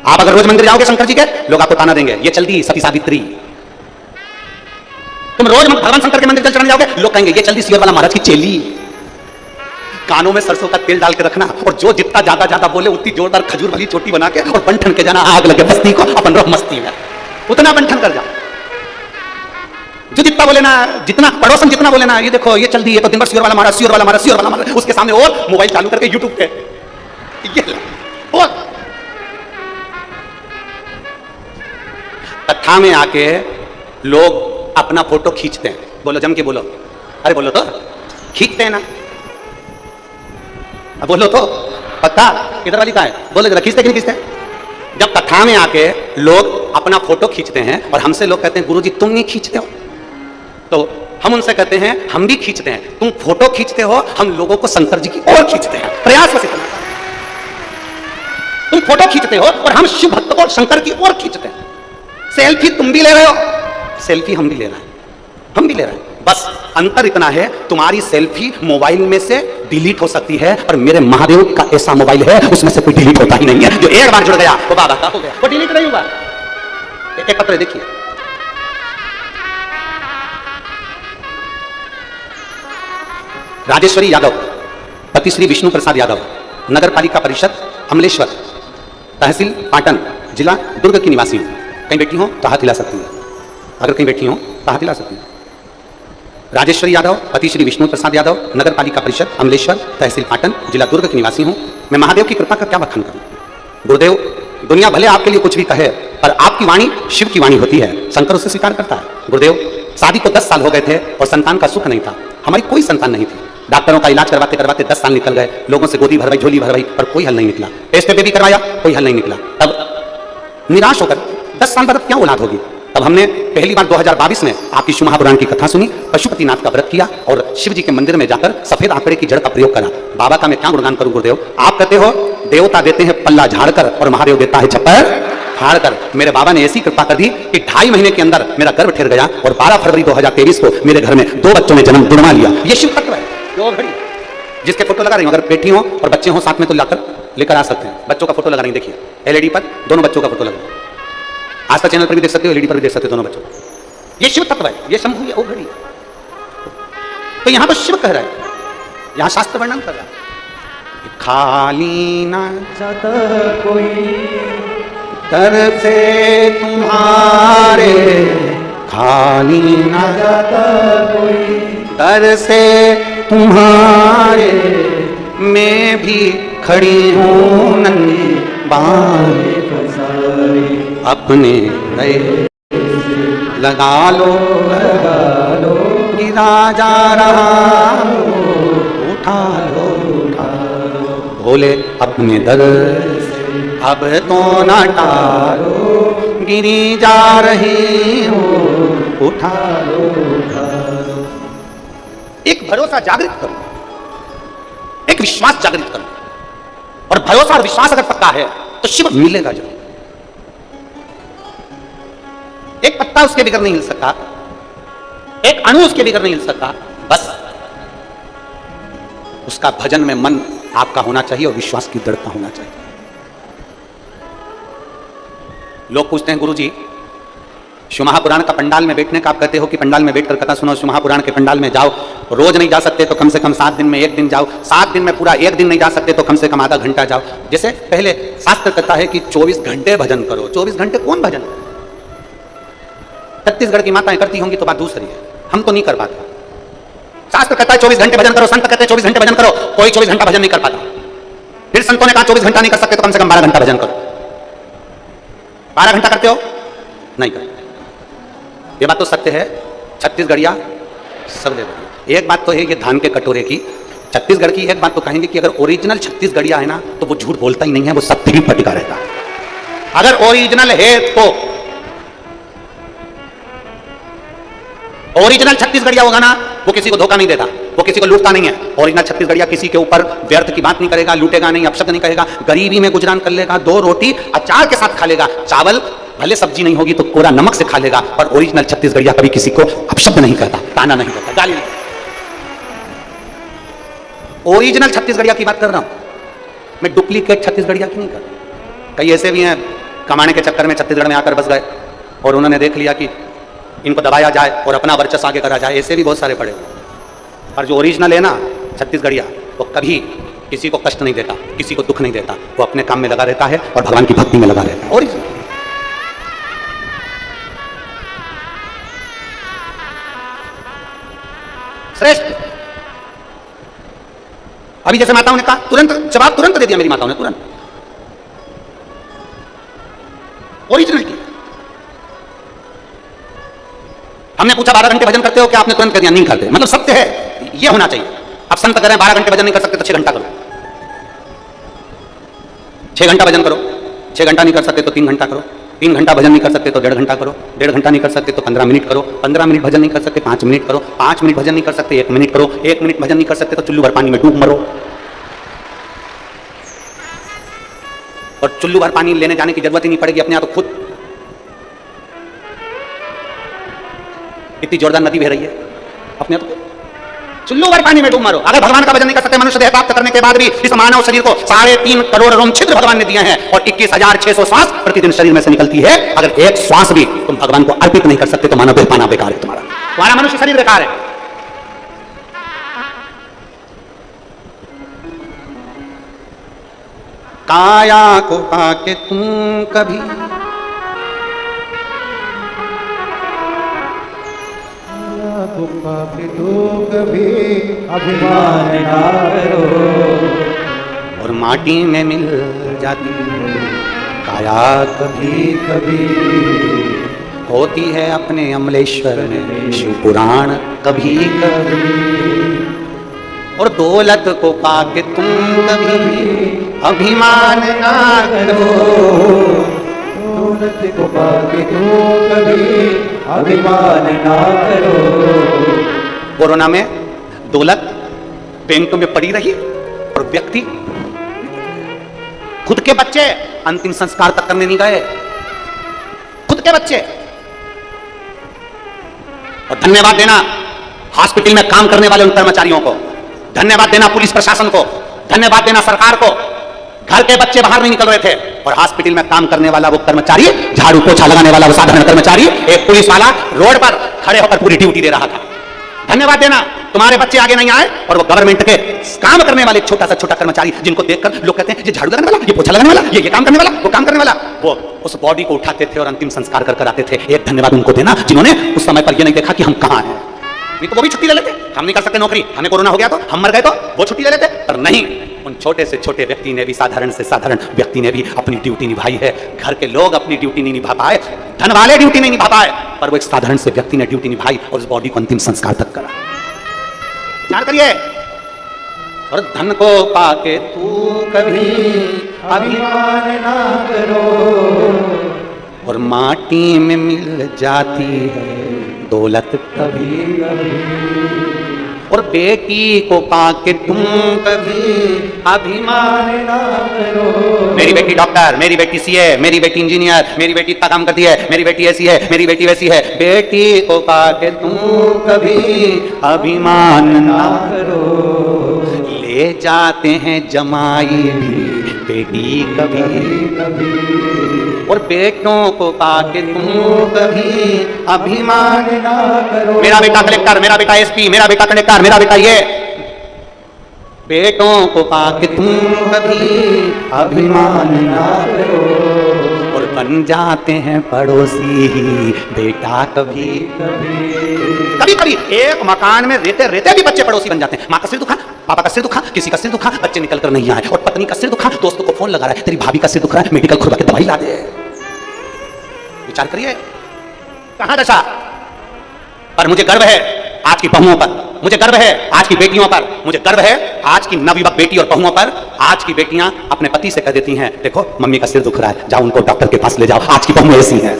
आप अगर रोज मंदिर जाओगे शंकर जी के, लोग आपको ताना देंगे, ये चलती सती सावित्री। तुम रोज भगवान शंकर के मंदिर चल चढ़ने जाओगे, लोग कहेंगे ये चलती सियर वाला महाराज की चेली। कानों में सरसों का तेल डाल के रखना, और जो जितना ज्यादा बोले उतनी जोरदार खजूर वाली चोटी बना के और बंठन के जाना, आग लगे बस्ती को, अपन रहो मस्ती में, उतना बंठन कर जाओ। जो जितना बोले ना, जितना पड़ोसन जितना बोले ना, ये देखो ये चल दी, ये तो दिन भर सियर वाला महाराज, सियर वाला महाराज, सियर वाला महाराज, उसके सामने और मोबाइल चालू करके यूट्यूब पे ये और कथा में आके लोग अपना फोटो खींचते हैं। बोलो जम के बोलो, अरे बोलो तो, खींचते हैं ना, अब बोलो तो, पक्का इधर वाली का है, बोलो जरा, खींचते कि नहीं खींचते? जब कथा में आके लोग अपना फोटो खींचते हैं और हमसे लोग कहते हैं गुरुजी तुम नहीं खींचते हो, तो हम उनसे कहते हैं हम भी खींचते हैं। तुम फोटो खींचते हो, हम लोगों को शंकर जी की ओर खींचते हैं, प्रयास बस इतना। तुम फोटो खींचते हो और हम शिव भक्त को शंकर की ओर खींचते हैं। सेल्फी तुम भी ले रहे हो, सेल्फी हम भी ले रहे हैं, हम भी ले रहे हैं। बस अंतर इतना है, तुम्हारी सेल्फी मोबाइल में से डिलीट हो सकती है और मेरे महादेव का ऐसा मोबाइल है उसमें से कोई डिलीट होता ही नहीं है। जो एक बार जुड़ गया वो बाबा का हो गया, वो डिलीट नहीं हुआ। एक पत्र देखिए, राजेश्वरी यादव, पति श्री विष्णु प्रसाद यादव, नगर पालिका परिषद अमलेश्वर, तहसील पाटन, जिला दुर्ग की निवासी। कहीं बैठी हो तो हाथ हिला सकती है, अगर कहीं बैठी हो तो हाथ हिला सकती है। राजेश्वरी यादव, पति श्री विष्णु प्रसाद यादव, नगर पालिका परिषद अमलेश्वर, तहसील पाटन, जिला दुर्ग की निवासी हूं। मैं महादेव की कृपा का क्या बखान करूं। गुरुदेव, दुनिया भले आपके लिए कुछ भी कहे पर आपकी वाणी शिव की वाणी होती है, शंकर उसे स्वीकार करता है। गुरुदेव, शादी को 10 साल हो गए थे और संतान का सुख नहीं था, हमारी कोई संतान नहीं थी। डॉक्टरों का इलाज करवाते करवाते 10 साल निकल गए, लोगों से गोदी भरवाई, झोली भरवाई, पर कोई हल नहीं निकला। टेस्ट पे भी करवाया, कोई हल नहीं निकला। तब निराश होकर 10 साल बाद क्या औलाद होगी, तब हमने पहली बार 2022 में आपकी शिव महापुराण की कथा सुनी, पशुपतिनाथ का व्रत किया और शिव जी के मंदिर में जाकर सफेद आंकड़े की जड़ का प्रयोग करा। बाबा का मैं क्या गुणगान करूं गुरुदेव। आप कहते हो देवता देते हैं पल्ला झाड़कर और महादेव देता है छप्पर फाड़कर। मेरे बाबा ने ऐसी कृपा कर दी कि 2.5 महीने के अंदर मेरा गर्भ ठहर गया और 12 फरवरी 2023 को मेरे घर में 2 बच्चों ने जन्म दुरमा लिया। ये शिव तत्व है। दो घड़ी जिसके फोटो लगा रही हूं, अगर बेटी हो और बच्चे हो साथ में तो लेकर आ सकते हैं। बच्चों का फोटो लगा रही, देखिए एलईडी पर दोनों बच्चों का फोटो लगा। आस्था चैनल पर भी देख सकते हो, एलईडी पर भी देख सकते हो दोनों बच्चों। ये शिव तत्व है, ये शंभु, ये ओघड़ी। तो यहां तो शिव कह रहा है, यहां शास्त्र वर्णन कर रहा है, खाली ना जग कोई दर से तुम्हारे खाली न जाता कोई, दर से तुम्हारे मैं भी खड़ी हूँ नन्ही बाहें अपने गए लगा लो गिरा जा रहा उठा लो भोले अपने दर अब तो न टालो गिरी जा रही हो उठा लो। एक भरोसा जागृत करो, एक विश्वास जागृत करो, और भरोसा और विश्वास अगर पक्का है तो शिव मिलेगा जरूर। एक पत्ता उसके बिगर नहीं हिल सकता, एक अणु उसके बिगर नहीं हिल सकता, बस उसका भजन में मन आपका होना चाहिए और विश्वास की दृढ़ता होना चाहिए। लोग पूछते हैं गुरुजी शिव महापुराण का पंडाल में बैठने का आप कहते हो कि पंडाल में बैठकर कथा सुनो, शिव महापुराण के पंडाल में जाओ, रोज नहीं जा सकते तो कम से कम 7 दिन में 1 दिन जाओ, 7 दिन में पूरा 1 दिन नहीं जा सकते तो कम से कम आधा घंटा जाओ। जैसे पहले शास्त्र कहता है कि 24 घंटे भजन करो। 24 घंटे कौन भजन? छत्तीसगढ़ की माताएं करती होंगी तो बात दूसरी है, हम तो नहीं कर पाते। शास्त्र कहता है 24 घंटे भजन करो, संत कहते हैं 24 घंटे भजन करो, कोई 24 घंटा भजन नहीं कर पाता। फिर संतों ने कहा 24 घंटा नहीं कर सकते तो कम से कम 12 घंटा भजन करो। 12 घंटा करते हो? नहीं करते। ये बात तो सत्य है, छत्तीसगढ़िया सब ले लो। एक बात तो है ये धान के कटोरे की, छत्तीसगढ़ की एक बात तो कहेंगे कि अगर ओरिजिनल छत्तीसगढ़िया है ना तो वो झूठ बोलता ही नहीं है, वो सत्य ही पटिका रहता है। अगर ओरिजिनल है तो ओरिजिनल छत्तीसगढ़िया होगा ना, वो किसी को धोखा नहीं देता, वो किसी को लूटता नहीं है। ओरिजिनल छत्तीसगढ़िया किसी के ऊपर व्यर्थ की बात नहीं करेगा, लूटेगा नहीं, अपशब्द नहीं कहेगा, गरीबी में गुजरान कर लेगा, 2 रोटी अचार के साथ खा लेगा, चावल भले सब्जी नहीं होगी तो कोरा नमक से खा लेगा। और ओरिजिनल छत्तीसगढ़िया कभी किसी को अपशब्द नहीं कहता, ताना नहीं करता, गाली नहीं। ओरिजिनल छत्तीसगढ़िया की बात कर रहा हूं मैं, डुप्लीकेट छत्तीसगढ़िया की नहीं कर रहा। कई ऐसे भी हैं कमाने के चक्कर में छत्तीसगढ़ में आकर बस गए और उन्होंने देख लिया कि इनको दबाया जाए और अपना वर्चस्व आगे करा जाए, ऐसे भी बहुत सारे पड़े। और जो ओरिजिनल है ना छत्तीसगढ़िया, वो कभी किसी को कष्ट नहीं देता, किसी को दुख नहीं देता, वो अपने काम में लगा रहता है और भगवान की भक्ति में लगा रहता है। ओरिजिनल श्रेष्ठ। अभी जैसे माताओं ने कहा, तुरंत जवाब तुरंत दे दिया मेरी माताओं ने, तुरंत ओरिजिनल की। हमने पूछा 12 घंटे भजन करते हो क्या? आपने तुरंत कह दिया नहीं करते। मतलब सत्य है, ये होना चाहिए। अब संत करें 12 घंटे भजन नहीं कर सकते तो 6 घंटा करो, 6 घंटा भजन करो, 6 घंटा नहीं कर सकते तो 3 घंटा करो, 3 घंटा भजन नहीं कर सकते तो 1.5 घंटा करो, 1.5 घंटा नहीं कर सकते तो 15 मिनट करो, 15 मिनट भजन नहीं कर सकते 5 मिनट करो, 5 मिनट भजन नहीं कर सकते 1 मिनट करो, 1 मिनट भजन नहीं कर सकते तो चुल्लू भर पानी में डूब मरो। और चुल्लू भर पानी लेने जाने की जरूरत ही नहीं पड़ेगी, अपने आप खुद इतनी जोरदार नदी बह रही है, अपने आप चुल्लू भर पानी में डूब मारो। अगर भगवान का भजन नहीं कर सकते, मनुष्य देह प्राप्त करने के बाद भी इस मानव शरीर को 3.5 करोड़ रोम छिद्र भगवान ने दिए हैं और 21,600 श्वास प्रतिदिन शरीर में से निकलती है। अगर एक श्वास भी तुम भगवान को अर्पित नहीं कर सकते तो मानव देह पाना बेकार है, तुम्हारा मनुष्य शरीर बेकार है। काया को पाके तुम कभी कभी अभिमान ना करो और माटी में मिल जाती काया कभी कभी होती है अपने अमलेश्वर में शिव पुराण कभी कभी। और दौलत को पाके तुम कभी अभिमान ना करो, दौलत को पाके तुम कभी अभिमान ना करो। कोरोना में दौलत बैंकों में पड़ी रही और व्यक्ति खुद के बच्चे अंतिम संस्कार तक करने नहीं गए, खुद के बच्चे। और धन्यवाद देना हॉस्पिटल में काम करने वाले उन कर्मचारियों को, धन्यवाद देना पुलिस प्रशासन को, धन्यवाद देना सरकार को। घर के बच्चे बाहर नहीं निकल रहे थे और हॉस्पिटल में काम करने वाला वो कर्मचारी, झाड़ू पोछा लगाने वाला वो साधारण कर्मचारी, एक पुलिस वाला रोड पर खड़े होकर पूरी ड्यूटी दे रहा था। धन्यवाद देना। तुम्हारे बच्चे आगे नहीं आए और वो गवर्नमेंट के काम करने वाले छोटा सा छोटा कर्मचारी जिनको देखकर लोग कहते हैं ये झाड़ू लगाने वाला, ये पोछा लगाने वाला, ये काम करने वाला, वो काम करने वाला, वो उस बॉडी को उठाते थे और अंतिम संस्कार कर आते थे। एक धन्यवाद उनको देना जिन्होंने उस समय पर ये नहीं देखा कि हम कहां हैं। नहीं तो वो भी छुट्टी ले लेते, हम नहीं कर सकते नौकरी, हमें कोरोना हो गया तो हम मर गए तो वो छुट्टी ले लेते, पर नहीं, उन छोटे से छोटे व्यक्ति ने भी, साधारण से साधारण व्यक्ति ने भी अपनी ड्यूटी निभाई है। घर के लोग अपनी ड्यूटी नहीं निभा पाए, धन वाले ड्यूटी नहीं निभा पाए, पर वो एक साधारण से व्यक्ति ने ड्यूटी निभाई और उस बॉडी को अंतिम संस्कार तक करा। विचार करिए। और धन को पाके तू कभी अभिमान ना करो, और माटी में मिल जाती है दौलत कभी कभी और बेटी को पाके तुम कभी अभिमान ना करो। मेरी बेटी डॉक्टर, मेरी बेटी सीए, मेरी बेटी इंजीनियर, मेरी बेटी इतना काम करती है, मेरी बेटी ऐसी है, मेरी बेटी वैसी है। बेटी को पाके तुम कभी अभिमान ना करो, ले जाते हैं जमाई भी बेटी कभी और बेटों को पाके तुम कभी अभिमान ना करो। मेरा बेटा कलेक्टर, मेरा बेटा एसपी, मेरा बेटा कलेक्टर, मेरा बेटा ये, बेटों को पाके तुम कभी अभिमान ना करो और बन जाते हैं पड़ोसी बेटा कभी कभी कभी एक मकान में रहते रहते भी बच्चे पड़ोसी बन जाते हैं। माँ का सिर दुखा, पापा का सिर दुखा, किसी का सिर दुखा, बच्चे निकल कर नहीं आए, और पत्नी का सिर दुखा, दोस्तों को फोन लगा रहा है, तेरी भाभी का सिर दुख रहा है, मेडिकल खुरवा के दवाई ला दे। विचार करिए कहां दशा। पर मुझे गर्व है आज की बहुओं पर, मुझे गर्व है आज की बेटियों पर, मुझे गर्व है आज की नवयुवक बेटी और बहुओं पर। आज की बेटियां अपने पति से कह देती हैं, देखो मम्मी का सिर दुख रहा है, जाओ उनको डॉक्टर के पास ले जाओ। आज की बहुएं ऐसी हैं।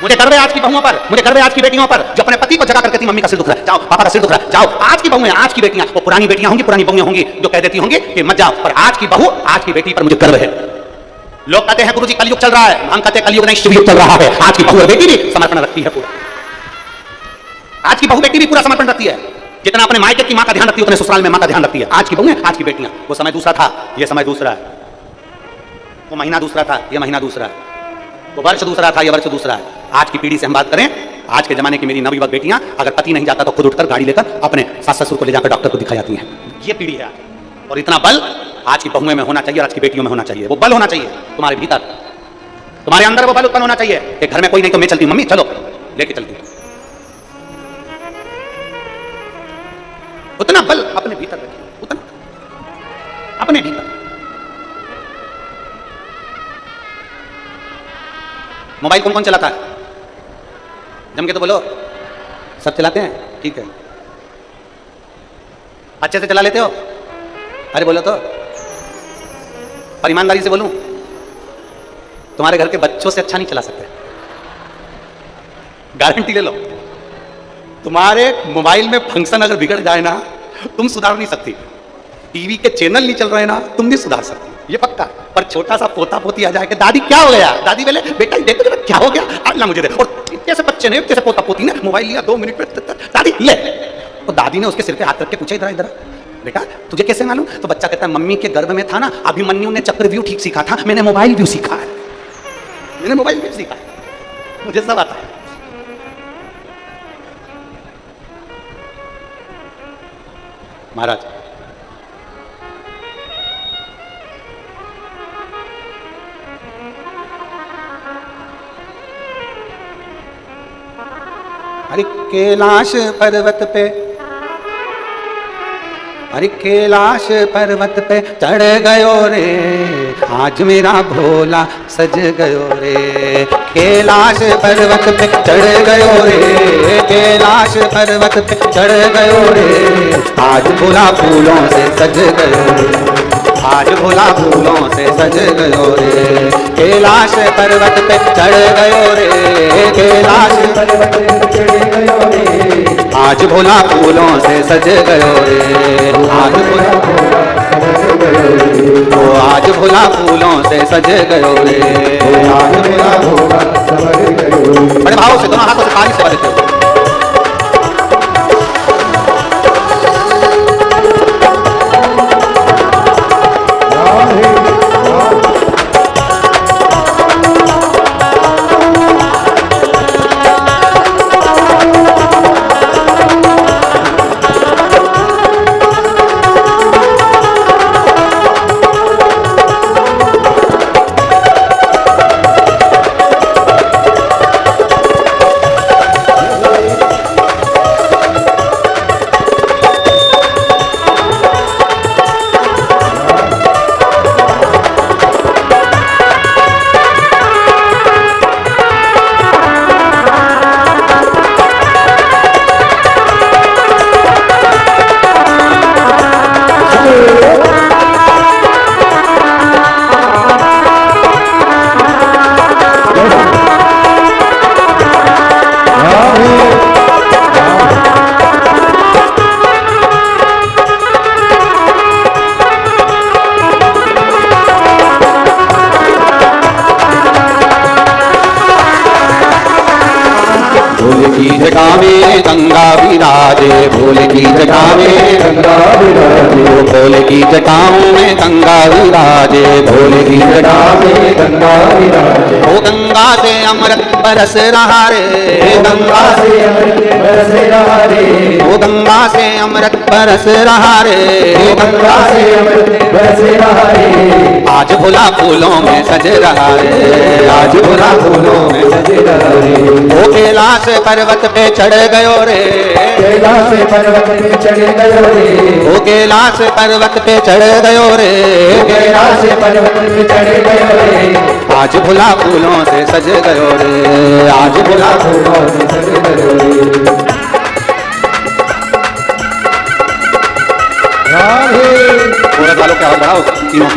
मुझे गर्व है आज की बहुओं पर, मुझे गर्व है आज की बेटियों पर जो अपने पति को जगा कर कहती मम्मी का सिर दुख रहा है, जाओ, पापा का सिर दुख रहा है, जाओ। आज की बहुएं, आज की बेटियां, वो पुरानी बेटियां होंगी, पुरानी बहुएं होंगी जो कह देती होंगी कि मत जाओ, पर आज की बहू, आज की बेटी पर मुझे गर्व है। लोग कहते हैं गुरुजी कलयुग चल रहा है, हम कहते हैं कलयुग नहीं शिवयुग चल रहा है। आज की बहू और बेटी भी समर्पण रखती है पूरा, आज की बहू बेटी भी पूरा समर्पण रखती है। जितना अपने मायके की मां का ध्यान रखती है उतने ससुराल में मां का ध्यान रखती है। आज की बहुएं, आज की बेटियां। वो समय दूसरा था, ये समय दूसरा है। वो महीना दूसरा था, ये महीना दूसरा है। वो वर्ष दूसरा था, ये वर्ष दूसरा है। आज की पीढ़ी से हम बात करें, आज के जमाने की मेरी नवयुवक बेटियां अगर पति नहीं जाता तो खुद उठकर गाड़ी लेकर अपने सास ससुर को ले जाकर डॉक्टर को दिखा जाती हैं। ये पीढ़ी है आज। और इतना बल आज की बहुओं में होना चाहिए, आज की बेटियों में होना चाहिए। वो बल होना चाहिए तुम्हारे भीतर, तुम्हारे अंदर वो बल उत्पन्न होना चाहिए। एक घर में कोई नहीं तो मैं चलती हूं, मम्मी चलो, लेके चलती हूं। उतना बल अपने भीतर रखिए, उतना अपने भीतर। मोबाइल कौन कौन चलाता है? जम के तो बोलो। सब चलाते हैं? ठीक है। अच्छे से चला लेते हो? अरे बोलो तो, पर ईमानदारी से बोलूं, तुम्हारे घर के बच्चों से अच्छा नहीं चला सकते, गारंटी ले लो। तुम्हारे मोबाइल में फंक्शन अगर बिगड़ जाए ना, तुम सुधार नहीं सकती। टीवी के चैनल नहीं चल रहे ना, तुम नहीं सुधार सकती, ये पक्का। पर छोटा सा पोता पोती आ जाए कि दादी क्या हो गया, दादी बोले बेटा देखो जरा क्या हो गया, अल्लाह मुझे दे। और इतने से बच्चे ने, इतने से पोता पोती ने मोबाइल लिया, 2 मिनट में दादी ले। तो दादी ने उसके सिर पे हाथ रख के पूछा, इधर इधर बेटा तुझे कैसे मालूम? तो बच्चा कहता है मम्मी के गर्भ में था ना, अभिमन्यु ने चक्रव्यूह ठीक सीखा था, मैंने मोबाइल व्यू सीखा है, मैंने मोबाइल व्यू सीखा है, मुझे सब आता है। महाराज अरे कैलाश पर्वत पे, अरे कैलाश पर्वत पे चढ़ गयो रे, आज मेरा भोला सज गयो रे। कैलाश पर्वत पे चढ़ गयो रे, कैलाश पर्वत पे चढ़ गयो रे, आज भोला फूलों से सज गयो रे, आज भोला फूलों से सज गयो रे। कैलाश पर्वत पे चढ़ गयो रे, कैलाश पर्वत पे चढ़ गयो रे, आज भोला फूलों से सज गयो रे, आज भोला सज गयो रे, ओ आज भोला फूलों से सज गयो रे, आज भोला सज गयो रे। बड़े भाव से दोनों हाथों से ताली से बजते हो। की जटा में गंगा विराजे, भोले की जटा में गंगा विराजे, भोले की जटाओं में गंगा विराजे, भोले की जटा में गंगा विराजे। वो गंगा से अमृत बरस रहा रे, गंगा से अमृत बरस रहा रे, वो गंगा से अमृत बरस रहा रे, गंगा से अमृत बरस रहा रे। आज भोला फूलों में सज रहा रे, आज भोला फूलों में सज रहा रे। वो कैलाश पर्वत पे चढ़ गयो रे, कैलाश पर्वत पे चढ़ गयो रे, वो कैलाश पर्वत पे चढ़ गयो रे, कैलाश पर्वत पे चढ़ गयो रे। आज भोला फूलों से सज गयो रे, आज भोला फूलों से सज गयो रे। राधे औरत वालों क्या और बढ़ाओ तीनों।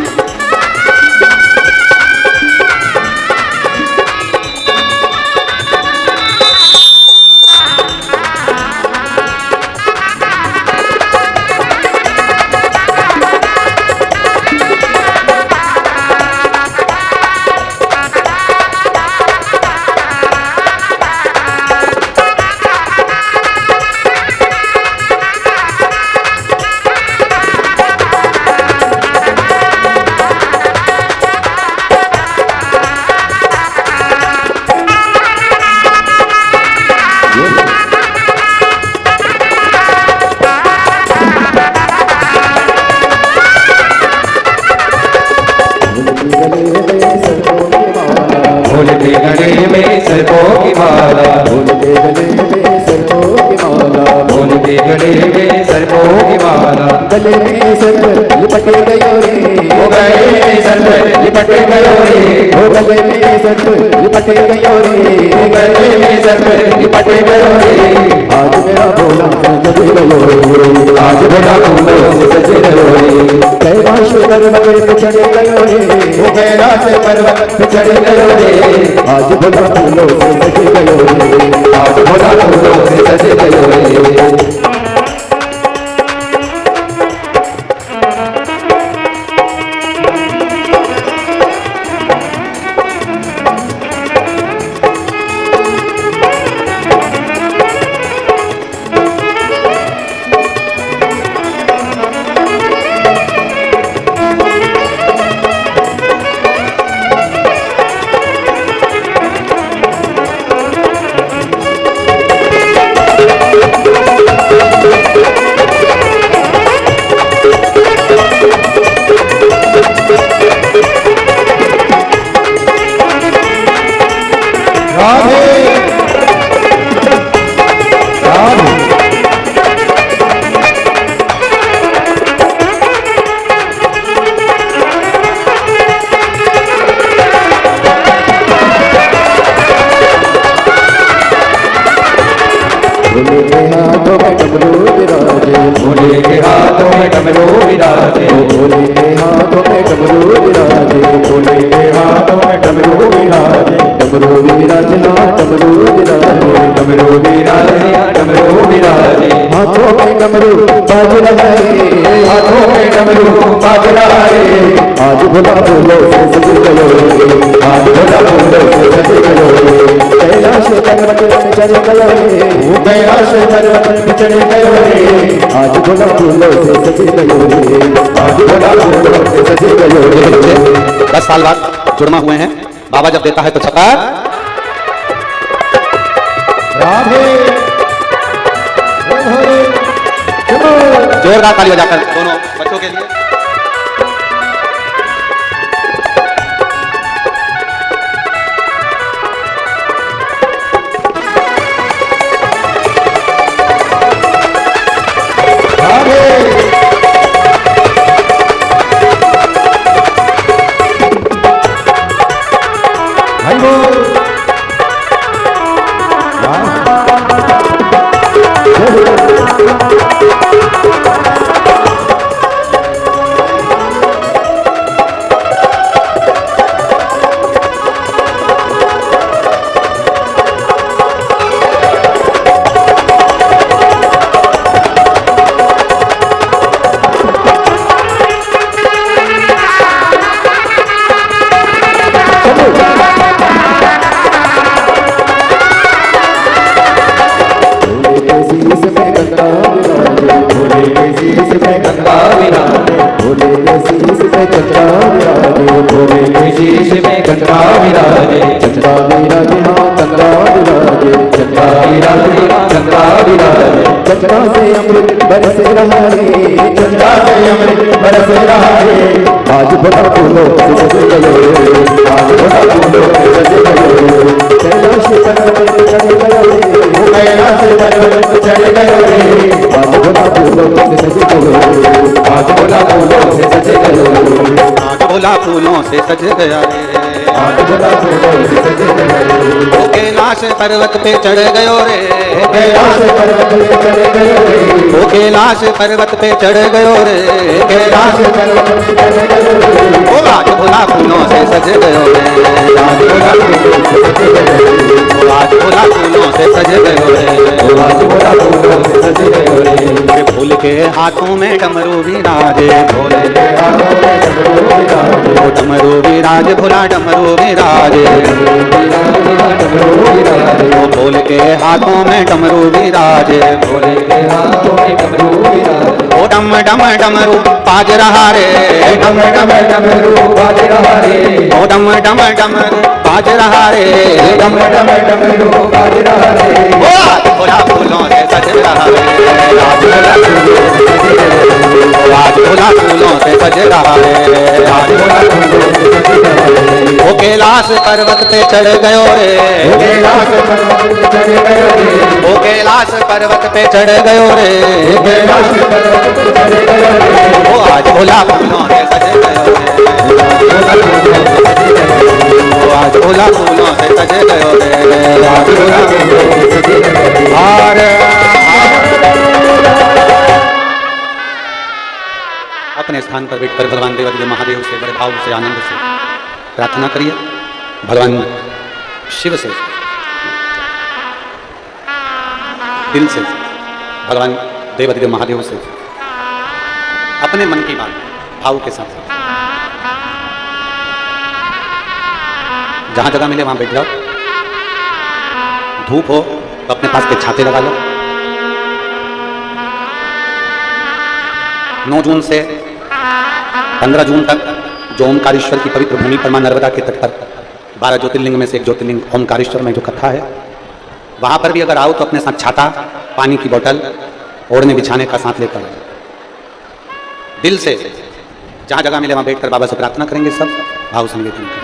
भोले के गले में सर्पों की माला, भोले के गले में सर्पों की माला, भोले के गले में सर्पों की माला। गले में सर्प लिपटे गयो रे, वो गले में सर्प लिपटे गयो रे, वो गले में सर्प लिपटे गयो रे, वो गले में सर्प लिपटे गयो रे। आज मेरा भोला सज गयो रे, आज भोला फूलों से सज गयो रे। कैलाश पर्वत पे चढ़ गयो रे, वो कैलाश पर्वत पे चढ़ गयो रे। आज भोला फूलों से सज गयो रे, आज भोला फूलों से सज गयो रे। भोले के हाथों में डमरू विराजे, भोले के हाथों में डमरू विराजे, भोले के हाथों में डमरू विराजे। डमरू विराजे ना डमरू विराजे, डमरू विराजे ना डमरू विराजे। हाथों में डमरू बाज रहा है, हाथों में डमरू बाज रहा है। आज भोला फूलों से सज गयो रे, आज भोला फूलों से सज गयो रे। कैलाश पर्वत पे चढ़ गयो रे, वो कैलाश पर्वत पे चढ़ गयो रे। आज भोला फूलों से सज गयो रे, आज भोला फूलों से सज गयो रे। 10 साल बाद जुड़मा हुए हैं, बाबा जब देता है तो छका। राधे जोरदार ताली बजाकर दोनों बच्चों के लिए। बरस रहा रे, चंदा से अमृत बरस रहा रे। आज बड़ा फूलों से सज गयो रे, आज बड़ा फूलों से सज गयो रे। कैलाश पर्वत पे चढ़ गयो रे, कैलाश पर्वत पे चढ़ गयो रे। आज बड़ा फूलों से सज गयो रे, आज बड़ा फूलों से सज गयो रे। आज भोला फूलों से सज गया रे, आज बड़ा फूलों से सज गयो रे। ओ कैलाश पर्वत पे चढ़ गयो रे, कैलाश पर्वत पे चढ़ गयो रे, ओ कैलाश पर्वत पे चढ़ गयो रे, कैलाश पर्वत पे चढ़ गयो रे। ओ आज भोला फूलों से सज गयो रे, आज बड़ा फूलों से सज गयो रे, ओ आज भोला फूलों से सज गयो रे। आज बड़ा फूलों से सज गयो रे। फूल के हाथों में डमरू विराजे, भोले के हाथों में डमरू विराजे, ओ डमरू विराजे, भोला डमरू विराजे, डमरू विराजे। ओ भोले के हाथों में डमरू विराजे, भोले के हाथों में डमरू विराजे। ओ डम डम डमरू बाज रहा रे, डम डम डमरू बाज रहा रे, ओ डम डम डमरू बाज रहा रे, डम डम डमरू बाज रहा रे। ओ आज भोला फूलों से सज रहा रे, आज बड़ा फूलों से सज गयो रे, आज भोला फूलों से सज रहा रे। आज बड़ा फूलों से सज गयो रे। ओ कैलाश पर्वत पे चढ़ गयो रे, कैलाश पर्वत पे चढ़ गयो रे, ओ कैलाश पर्वत पे चढ़ गयो रे, कैलाश पर्वत पे चढ़ गयो रे। ओ आज भोला फूलों से सज गयो रे, ओ आज भोला फूलों से सज गयो रे। आज बड़ा फूलों से सज गयो रे। हर अपने स्थान पर बैठकर भगवान देवादिदेव महादेव से बड़े भाव से आनंद से प्रार्थना करिए। भगवान शिव से दिल से, भगवान देवादिदेव महादेव से अपने मन की बात भाव के साथ जहां जगह मिले वहां बैठ जाओ। धूप हो तो अपने पास के छाते लगा लो। 9 जून से 15 जून तक जो ओमकारेश्वर की पवित्र भूमि पर मां नर्मदा के तट पर 12 ज्योतिर्लिंग में से एक ज्योतिर्लिंग ओमकारेश्वर में जो कथा है, वहां पर भी अगर आओ तो अपने साथ छाता, पानी की बोतल, ओढ़ने बिछाने का साथ लेकर आओ। दिल से जहां जगह मिले वहां बैठकर बाबा से प्रार्थना करेंगे। सब भाव संगीत करेंगे।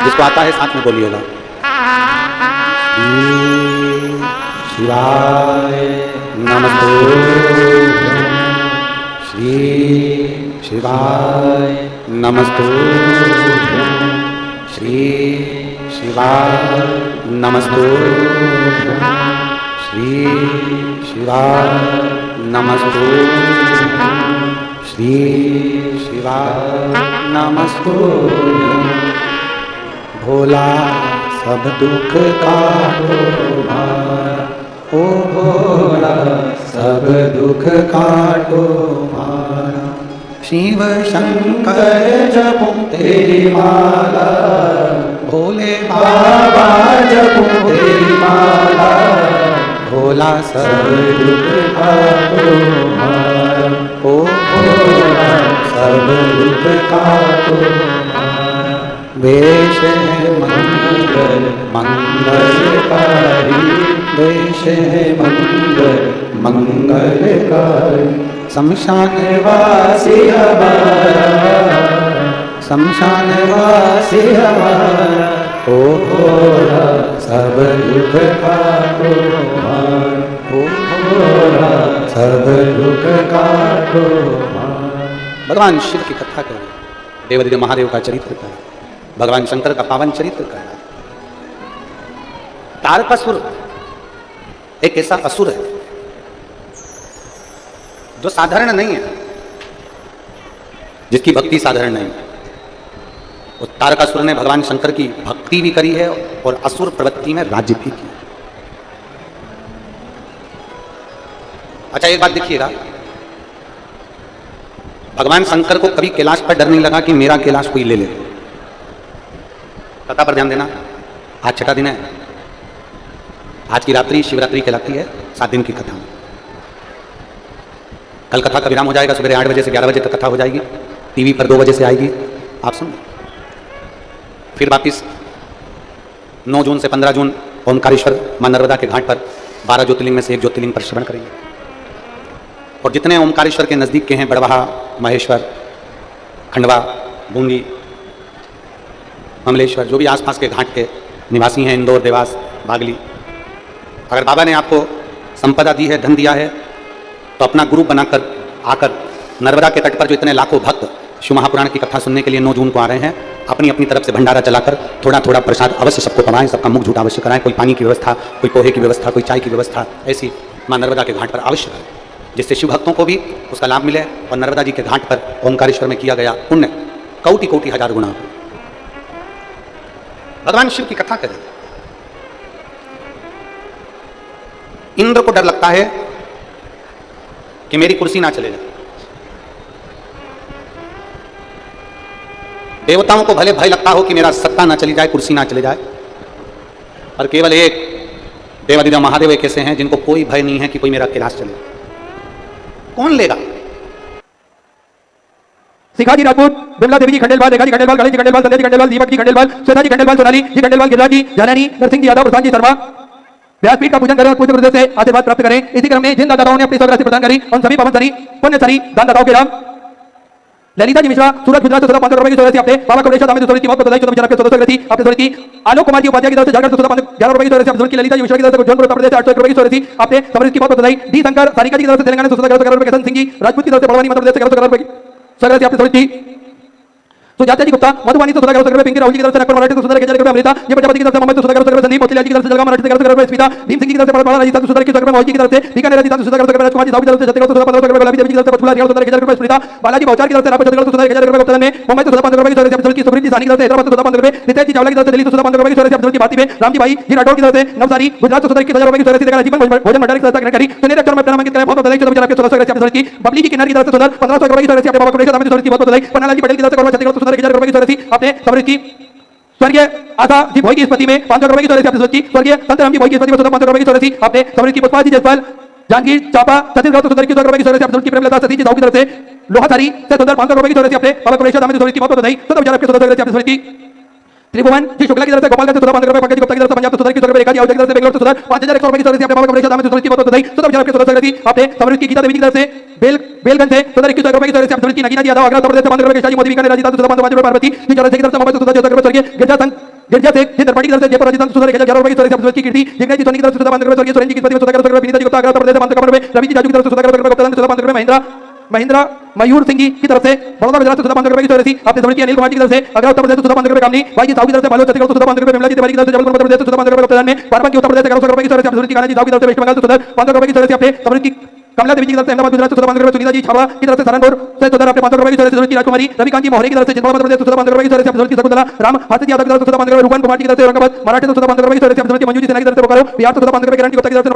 जिसको आता है साथ में बोलिएगा। शिवाय नमस्ते, श्री शिवाय नमस्ते, श्री शिवाय नमस्ते, श्री शिवाय नमस्ते, श्री शिवाय नमस्ते। भोला सब दुख काटो भार, ओ भोला सब दुख काटो भार। शिव शंकर जपो तेरी माला, भोले बाबा जपो तेरी माला। भोला सब दुख काटो भार, ओ भोला सब दुख काटो भार। वेश है मंगल मंगलकारी, वेश है मंगल मंगलकारी। शमशान वासी हमारा, शमशान वासी हमारा, ओ भोला सब दुख काटो भार, ओ भोला सब दुख काटो भार। भगवान शिव की कथा कर रहे, देवादिदेव महादेव का चरित्र कर, भगवान शंकर का पावन चरित्र कर रहा। तारकासुर एक ऐसा असुर है जो साधारण नहीं है, जिसकी भक्ति साधारण नहीं है। उस तारकासुर ने भगवान शंकर की भक्ति भी करी है और असुर प्रवृत्ति में राज्य भी किया। अच्छा, एक बात देखिएगा, भगवान शंकर को कभी कैलाश पर डर नहीं लगा कि मेरा कैलाश कोई ले ले। कथा पर ध्यान देना। आज 6ठा दिन है। आज की रात्रि शिवरात्रि कहलाती है, 7 दिन की कथा। कल कथा का विराम हो जाएगा, सुबह 8 बजे से 11 बजे तक कथा हो जाएगी, टीवी पर 2 बजे से आएगी, आप सुन। फिर वापिस 9 जून से 15 जून ओमकारेश्वर मां नर्मदा के घाट पर 12 ज्योतिर्लिंग में से एक ज्योतिर्लिंग पर श्रवण करेंगे। और जितने ओमकारेश्वर के नज़दीक के हैं, बड़वाहा, महेश्वर, खंडवा, बूंदी, कमलेश्वर, जो भी आसपास के घाट के निवासी हैं, इंदौर, देवास, बागली, अगर बाबा ने आपको संपदा दी है, धन दिया है, तो अपना गुरु बनाकर आकर नर्मदा के तट पर जो इतने लाखों भक्त शिव महापुराण की कथा सुनने के लिए 9 जून को आ रहे हैं, अपनी अपनी तरफ से भंडारा चलाकर थोड़ा थोड़ा प्रसाद अवश्य सबको पवाएं, सबका मुख झूठा अवश्य कराएं। कोई पानी की व्यवस्था, कोई पोहे की व्यवस्था, कोई चाय की व्यवस्था ऐसी माँ नर्मदा के घाट पर अवश्य करें, जिससे शिव भक्तों को भी उसका लाभ मिले और नर्मदा जी के घाट पर ओमकारेश्वर में किया गया पुण्य कोटि कोटि हजार गुना। भगवान शिव की कथा करें। इंद्र को डर लगता है कि मेरी कुर्सी ना चले जाए, देवताओं को भले भय लगता हो कि मेरा सत्ता ना चली जाए, कुर्सी ना चले जाए, और केवल एक देवादिदेव महादेव एक ऐसे हैं जिनको कोई भय नहीं है कि कोई मेरा कैलाश चले। कौन लेगा? शिखाजी राजपूत, बिमला देवी जी खंडेलवाल, रेखा जी खंडेलवाल, गणेश जी खंडेलवाल, संध्या जी खंडेलवाल, दीपक जी खंडेलवाल, श्वेता जी खंडेलवाल, सोनाली जी खंडेलवाल, गिरिराज जी, जानानी, नरसिंह जी यादव, प्रशांत जी शर्मा व्यासपीठ का पूजन करें और पूज्य गुरुदेव से आशीर्वाद प्राप्त करें। इसी क्रम में जिन दाताओं ने अपनी स्वराशि प्रदान करी उन सभी पावनसरी पुण्यसरी दानदाताओं के नाम ललिता जी मिश्रा, सूरज गुजरात से 500 रुपए की स्वराशि आपने, बाबा कमलेश्वर दाम की बहुत बधाई, 14 के 14 की आपने स्वराशि, आलोक कुमार जी उपाध्याय की तरफ से झारखंड से 11 रुपए की स्वराशि आपने की, ललिता जी मिश्रा की तरफ से जौनपुर उत्तर प्रदेश 801 रुपए की स्वराशि आपने समृद्धि की बहुत बधाई, डी शंकर सारिका जी की तरफ से तेलंगाना से 11 रुपए, किशन सिंह जी राजपूत की तरफ से बड़वानी मध्य प्रदेश से 11 रुपए की स्वराशि आपने स्वराशि, सुजाता जी गुप्ता मधुबानी से 11 रुपए, पिंकी राहुल जी की तरफ से मराठी से 11 रुपए, अमृता ये प्रजापति की तरफ से मोहम्मद से 11 रुपए, संदीप मोतीलाल जी की तरफ से जलगांव मराठी से 11 रुपए, स्मिता भीम सिंह जी की तरफ से बड़ा राजस्थान से 11 रुपए, मौजी की तरफ से बीकानेर राजस्थान से 11 रुपए, राजकुमार जी साहब की तरफ से 15 रुपए, गुलाबी देवी जी की तरफ से पटुला 11 रुपए, स्मिता बालाजी भौचार की तरफ से 11 रुपए, उत्तर में मोहम्मद से 15 रुपए की स्वराशि की, सुब्रीत जी सानी की तरफ से हैदराबाद से 15 रुपए, नितेश जी चावला की तरफ से दिल्ली से 15 रुपए की स्वराशि की, भारती में रामजी भाई जी राठौर की तरफ से नवसारी गुजरात से 21 रुपए की स्वराशि देकर जीवन भोजन भंडार की तरफ करी, सुनील अक्षर में प्रणाम करें, बहुत बधाई, 14 की स्वराशि की, बबली जी किन्नर की तरफ से 1500 रुपए की स्वराशि आपने, बाबा कमलेश्वर दाम की बहुत बधाई, पन्नालाल जी पटेल की तरफ से 10 रुपए की स्वराशि आपने समृद्धि, स्वर्गीय आशा जी भोई की स्मृति में 500 रुपए की स्वराशि आपने स्वराशि, स्वर्गीय संतराम जी भोई की स्मृति में 500 रुपए की स्वराशि आपने समृद्धि, पुष्पा जी जयपाल जानकी चापा छत्तीसगढ़ से 100 रुपए की स्वराशि आपने स्वराशि, प्रेमलता सतीश जी दाऊ की तरफ से लोहाधारी से 500 रुपए की स्वराशि आपने, बाबा कमलेश्वर दाम की स्वराशि बहुत बधाई, 14 के 14 आपने स्वराशि, त्रिभुवन जी शुक्ला की तरफ से गोपालगंज से 15 रुपए, पंकज जी गुप्ता की तरफ से पंजाब से 17 रुपए, रेखा जी की तरफ से बेंगलोर से 5100 रुपए की स्वराशि आपने, बाबा कमलेश्वर दाम की स्वराशि बहुत बधाई, 14 के 14 आपने समृद्धि, गीता देवी की तरफ से बेलगंज से 21 रुपए की स्वराशि आपने स्वराशि, नगीना जी यादव आगरा उत्तर प्रदेश से 15 रुपए, शाही मोदी बीकानेर राजस्थान से 15 रुपए, पार्वती जी चौरासी की तरफ से मोबाइल से 14 रुपए, स्वर्गीय गिरजा से दरपटी की तरफ से जयपुर राजस्थान से 11 रुपए की स्वराशि आपने, कीर्ति जिग्नेश जी सोनी की तरफ से 15 रुपए, स्वर्गीय सुरेंद्र जी की स्मृति में 17 रुपए, विनीता जी गुप्ता आगरा उत्तर प्रदेश से 15 रुपए, रवि जी जाजू की तरफ से 17 रुपए, गुप्ता से 15 रुपए, महिंद्रा मयूर सिंह जी की तरफ से बड़ौदा गुजरात से 15 रुपए की स्वराशि आपने समृद्धि, अनिल कुमार जी की तरफ से आगरा उत्तर प्रदेश से 15 रुपए, कामनी भाई जी साहू की तरफ से बालोद छत्तीसगढ़ से 15 रुपए, विमला जी तिवारी की तरफ से जबलपुर उत्तर प्रदेश से 15 रुपए, उत्तरायण में पारबन की उत्तर प्रदेश से 1100 रुपए की स्वराशि आपने, कान्हा जी साहू की तरफ से वेस्ट बंगाल से 15 रुपए की स्वराशि आपने समृद्धि, कमला देवी जी की तरफ से अहमदाबाद गुजरात से 15 रुपए, सुनीता जी छावा की तरफ से सहारनपुर से 15 आपने 500 रुपए की स्वराशि, राजकुमारी रविकांत जी मोहरे की तरफ से जिंदबाद मध्य प्रदेश से 15 रुपए की स्वराशि आपने, शकुंतला राम हाथी यादव की तरफ से 15 रुपए, रूपन कुमार जी की तरफ से औरंगाबाद मराठी से 15 रुपए की स्वराशि आपने, मंजू जी सेना की तरफ से बोकारो बिहार से 15 रुपए, किरण जी गुप्ता की तरफ से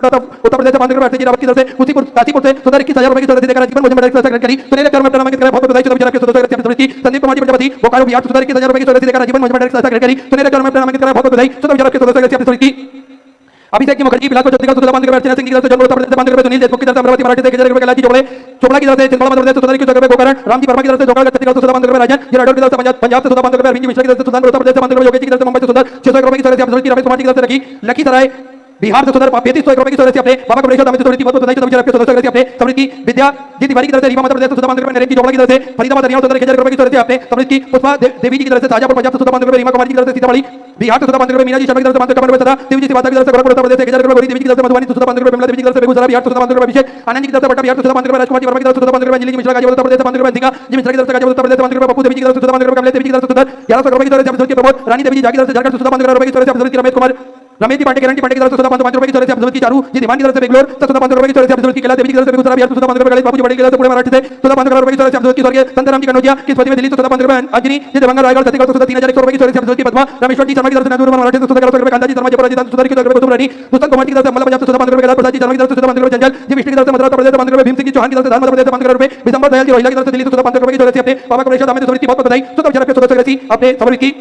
उत्तर प्रदेश से 15 रुपए, जी रावत की तरफ से कुशीपुर काशीपुर से 21,000 रुपए की स्वराशि देकर जीवन भोजन भंडार की तरफ करी, सुनील अक्षर में प्रणाम करें, बहुत बधाई, 14 के 14 आपने, संदीप कुमार जी प्रजापति बोकारो बिहार से 21,000 रुपए की स्वराशि देकर जीवन भोजन भंडार की तरफ करी, सुनील अक्षर में प्रणाम करें, बहुत बधाई, 14 के 14 आपने स्वराशि, अभिषेक की मुखर्जी बिलासपुर छत्तीसगढ़ से 15 रुपए, अर्चना सिंह की तरफ से जौनपुर उत्तर प्रदेश से 15 रुपए, सुनील देशमुख की तरफ से अमरावती मराठी से 1000 रुपए, कैलाश जी चोपड़ा की तरफ से चिंतौड़ मध्य प्रदेश से 17 रुपए, गोकर्ण राम जी वर्मा की तरफ से जोगढ़ छत्तीसगढ़ से 15 रुपए, राजन जी राठौर की तरफ से पंजाब से 15 रुपए, अरविंद जी मिश्रा की तरफ से सुल्तानपुर उत्तर प्रदेश से 15 रुपए, योगेश जी की तरफ से मुंबई से 600 रुपए की स्वराशि आपने, रमेश कुमार जी की तरफ से रखी लखीसराय बिहार से 3500 रुपए की स्वराशि आपने, बाबा कमलेश्वर दाम की स्वराशि बहुत बधाई, 14 के 14 आपने समृद्धि, विद्या जी तिवारी की तरफ से रीवा मध्य प्रदेश से 15 रुपए, नरेश जी चोपड़ा की तरफ से फरीदाबाद हरियाणा 1000 रुपए की स्वराशि आपने समृद्धि, पुष्पा देवी जी की तरफ से शाहजहांपुर पंजाब से 15 रुपए, रीमा कुमार जी की तरफ से सीतामढ़ी बिहार से 15 रुपए, मीना जी शर्मा की तरफ से 15 रुपए, सदा देवी जी सिवाता की तरफ से गोरखपुर उत्तर प्रदेश से 1000 रुपए, देवी जी की तरफ से मधुबनी से 15 रुपए, बिमला देवी जी की तरफ से बेगूसराय बिहार से 15 रुपए, अभिषेक आनंद जी की तरफ से पटना बिहार से 15 रुपए, राजकुमार जी वर्मा की तरफ से 15 रुपए, अंजलि जी मिश्रा गाजीपुर उत्तर प्रदेश से 15 रुपए, अंतिका जी मिश्रा की तरफ से गाजीपुर उत्तर प्रदेश से 15 रुपए, पप्पू देवी जी की तरफ से 15 रुपए, कमलेश देवी जी की तरफ से 1100 रुपए की स्वराशि आपने, प्रमोद रानी देवी जी जाकी की तरफ से झारखंड से 15 रुपए की स्वराशि आपने, रमेश कुमार रमेश जी पांडे, किरण जी पांडे की तरफ से 5 रुपए की स्वराशि आपने, चारू जी दीवान की तरफ से बेंगलोर से 15 रुपए की स्वराशि आपने, कैलाश देवी की तरफ से बेगूसराय बिहार से 15 रुपए, गणेश बाबू जी बड़े की तरफ से पुणे मराठी से 15 रुपए की स्वराशि आपने, स्वर्गीय संतराम जी कनौजिया की स्मृति में दिल्ली से 15 रुपए, अंजनी जी देवंगा रायगढ़ छत्तीसगढ़ से 3100 रुपए की स्वराशि आपने, पद्मा रामेश्वर जी शर्मा की तरफ से नंदुरबार मराठी से 1100 रुपए, कांता जी शर्मा जयपुर राजस्थान से 17 की रुपए, रानी दुष्टन कुमार जी की तरफ से अम्बाला पंजाब से 15 रुपए, कैलाश प्रसाद जी शर्मा की तरफ से 15 रुपए, जंजल जी विष्णु की तरफ से मद्रास प्रदेश से 15 रुपए, भीम सिंह जी चौहान की तरफ से मध्य प्रदेश से 15 रुपए, विशंबर दयाल जी रोहिला की तरफ से दिल्ली से 15 रुपए की स्वराशि आपने, बाबा कमलेश्वर दाम की स्वराशि बहुत बधाई, 14 के 14 आपने समृद्धि,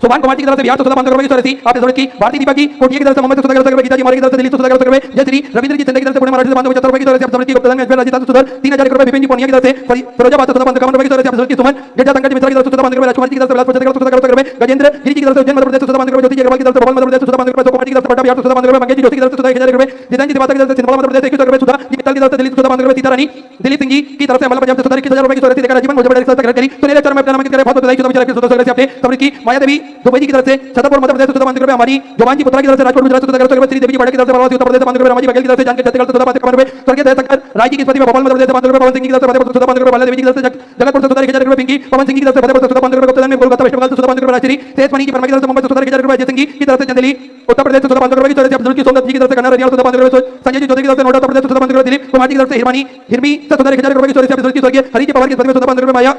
सोभान कुमार जी की तरफ से बिहार तो 15 रुपए की चौरासी आपने समझ की। भारतीय दीपा जी कोटिया की तरफ से मुंबई से 17 रुपए, गीता जी मारे की तरफ से दिल्ली से 17 रुपए, जय श्री रविंद्र जी चंद्र की तरफ से पुणे मराठी से 75 रुपए की चौरासी आपने समझ की। गुप्ता में राजस्थान सुधर 3000 रुपए, विपिन जी पूर्णिया की तरफ से फिरोजाबाद से 55 रुपए की चौरासी आपने समझ की। सुमन जड्जा संकट मिश्रा की तरफ से 15 रुपए, राजकुमार जी की तरफ से बिलासपुर से 17 रुपए, गजेंद्र गिरी जी की तरफ से उज्जैन मध्य प्रदेश से 15 रुपए, ज्योति जी अग्रवाल की तरफ से भोपाल मध्य प्रदेश से 15 रुपए, कुमार जी की तरफ से पटना बिहार से 15 रुपए, मंगेश जी जोशी की तरफ से 1000 रुपए, जितेंद्र जी तिवारी की तरफ से छिंदवाड़ा मध्य प्रदेश 21 रुपए, सुधा जी मित्तल की तरफ से दिल्ली से 15 रुपए, सीता रानी दिलीप सिंह जी की तरफ से अम्बाला पंजाब से 21000 रुपए की चौरासी देकर राजीवन मुझे बड़े साथ करी। तो मेरे चरण में अपना नाम करके बहुत बधाई। 14 की 17 से आपने समझ की। माया देवी दुबई जी की तरफ से छतरपुर मध्य प्रदेश से 15 रुपए, हमारी जवान जी पुत्रा की तरफ से राजकोट गुजरात से 17 रुपए, श्री देवी जी बड़े की तरफ से बड़ौदा उत्तर प्रदेश से 15 रुपए, रामाजी बघेल की तरफ से जानकर छत्तीसगढ़ से 15 रुपए, स्वर्गीय दयाशंकर राय जी की स्मृति में भोपाल मध्य प्रदेश से 15 रुपए, पवन सिंह जी की तरफ से फतेहपुर से 15 रुपए, बाला देवी जी की तरफ से जगतपुर से 1000 रुपए, पिंकी पवन सिंह जी की तरफ से फतेहपुर से 15 रुपए, गुप्ता में कोलकाता वेस्ट बंगाल से 15 रुपए, राजश्री तेजमणि जी परमा की तरफ से मुंबई से 1000 रुपए, जय सिंह जी की तरफ से चंदेली उत्तर प्रदेश से 15 रुपए की चौरासी, अब्दुल की सोमनाथ जी की तरफ से कन्नड़ हरियाणा से 15 रुपए, संजय जी चौधरी की तरफ से नोएडा उत्तर प्रदेश से 15 रुपए, दिलीप कुमार जी की तरफ से हिरमी से 1000 रुपए की चौरासी, अब्दुल की स्वर्गीय हरि जी पवार की स्मृति में 15 रुपए, माया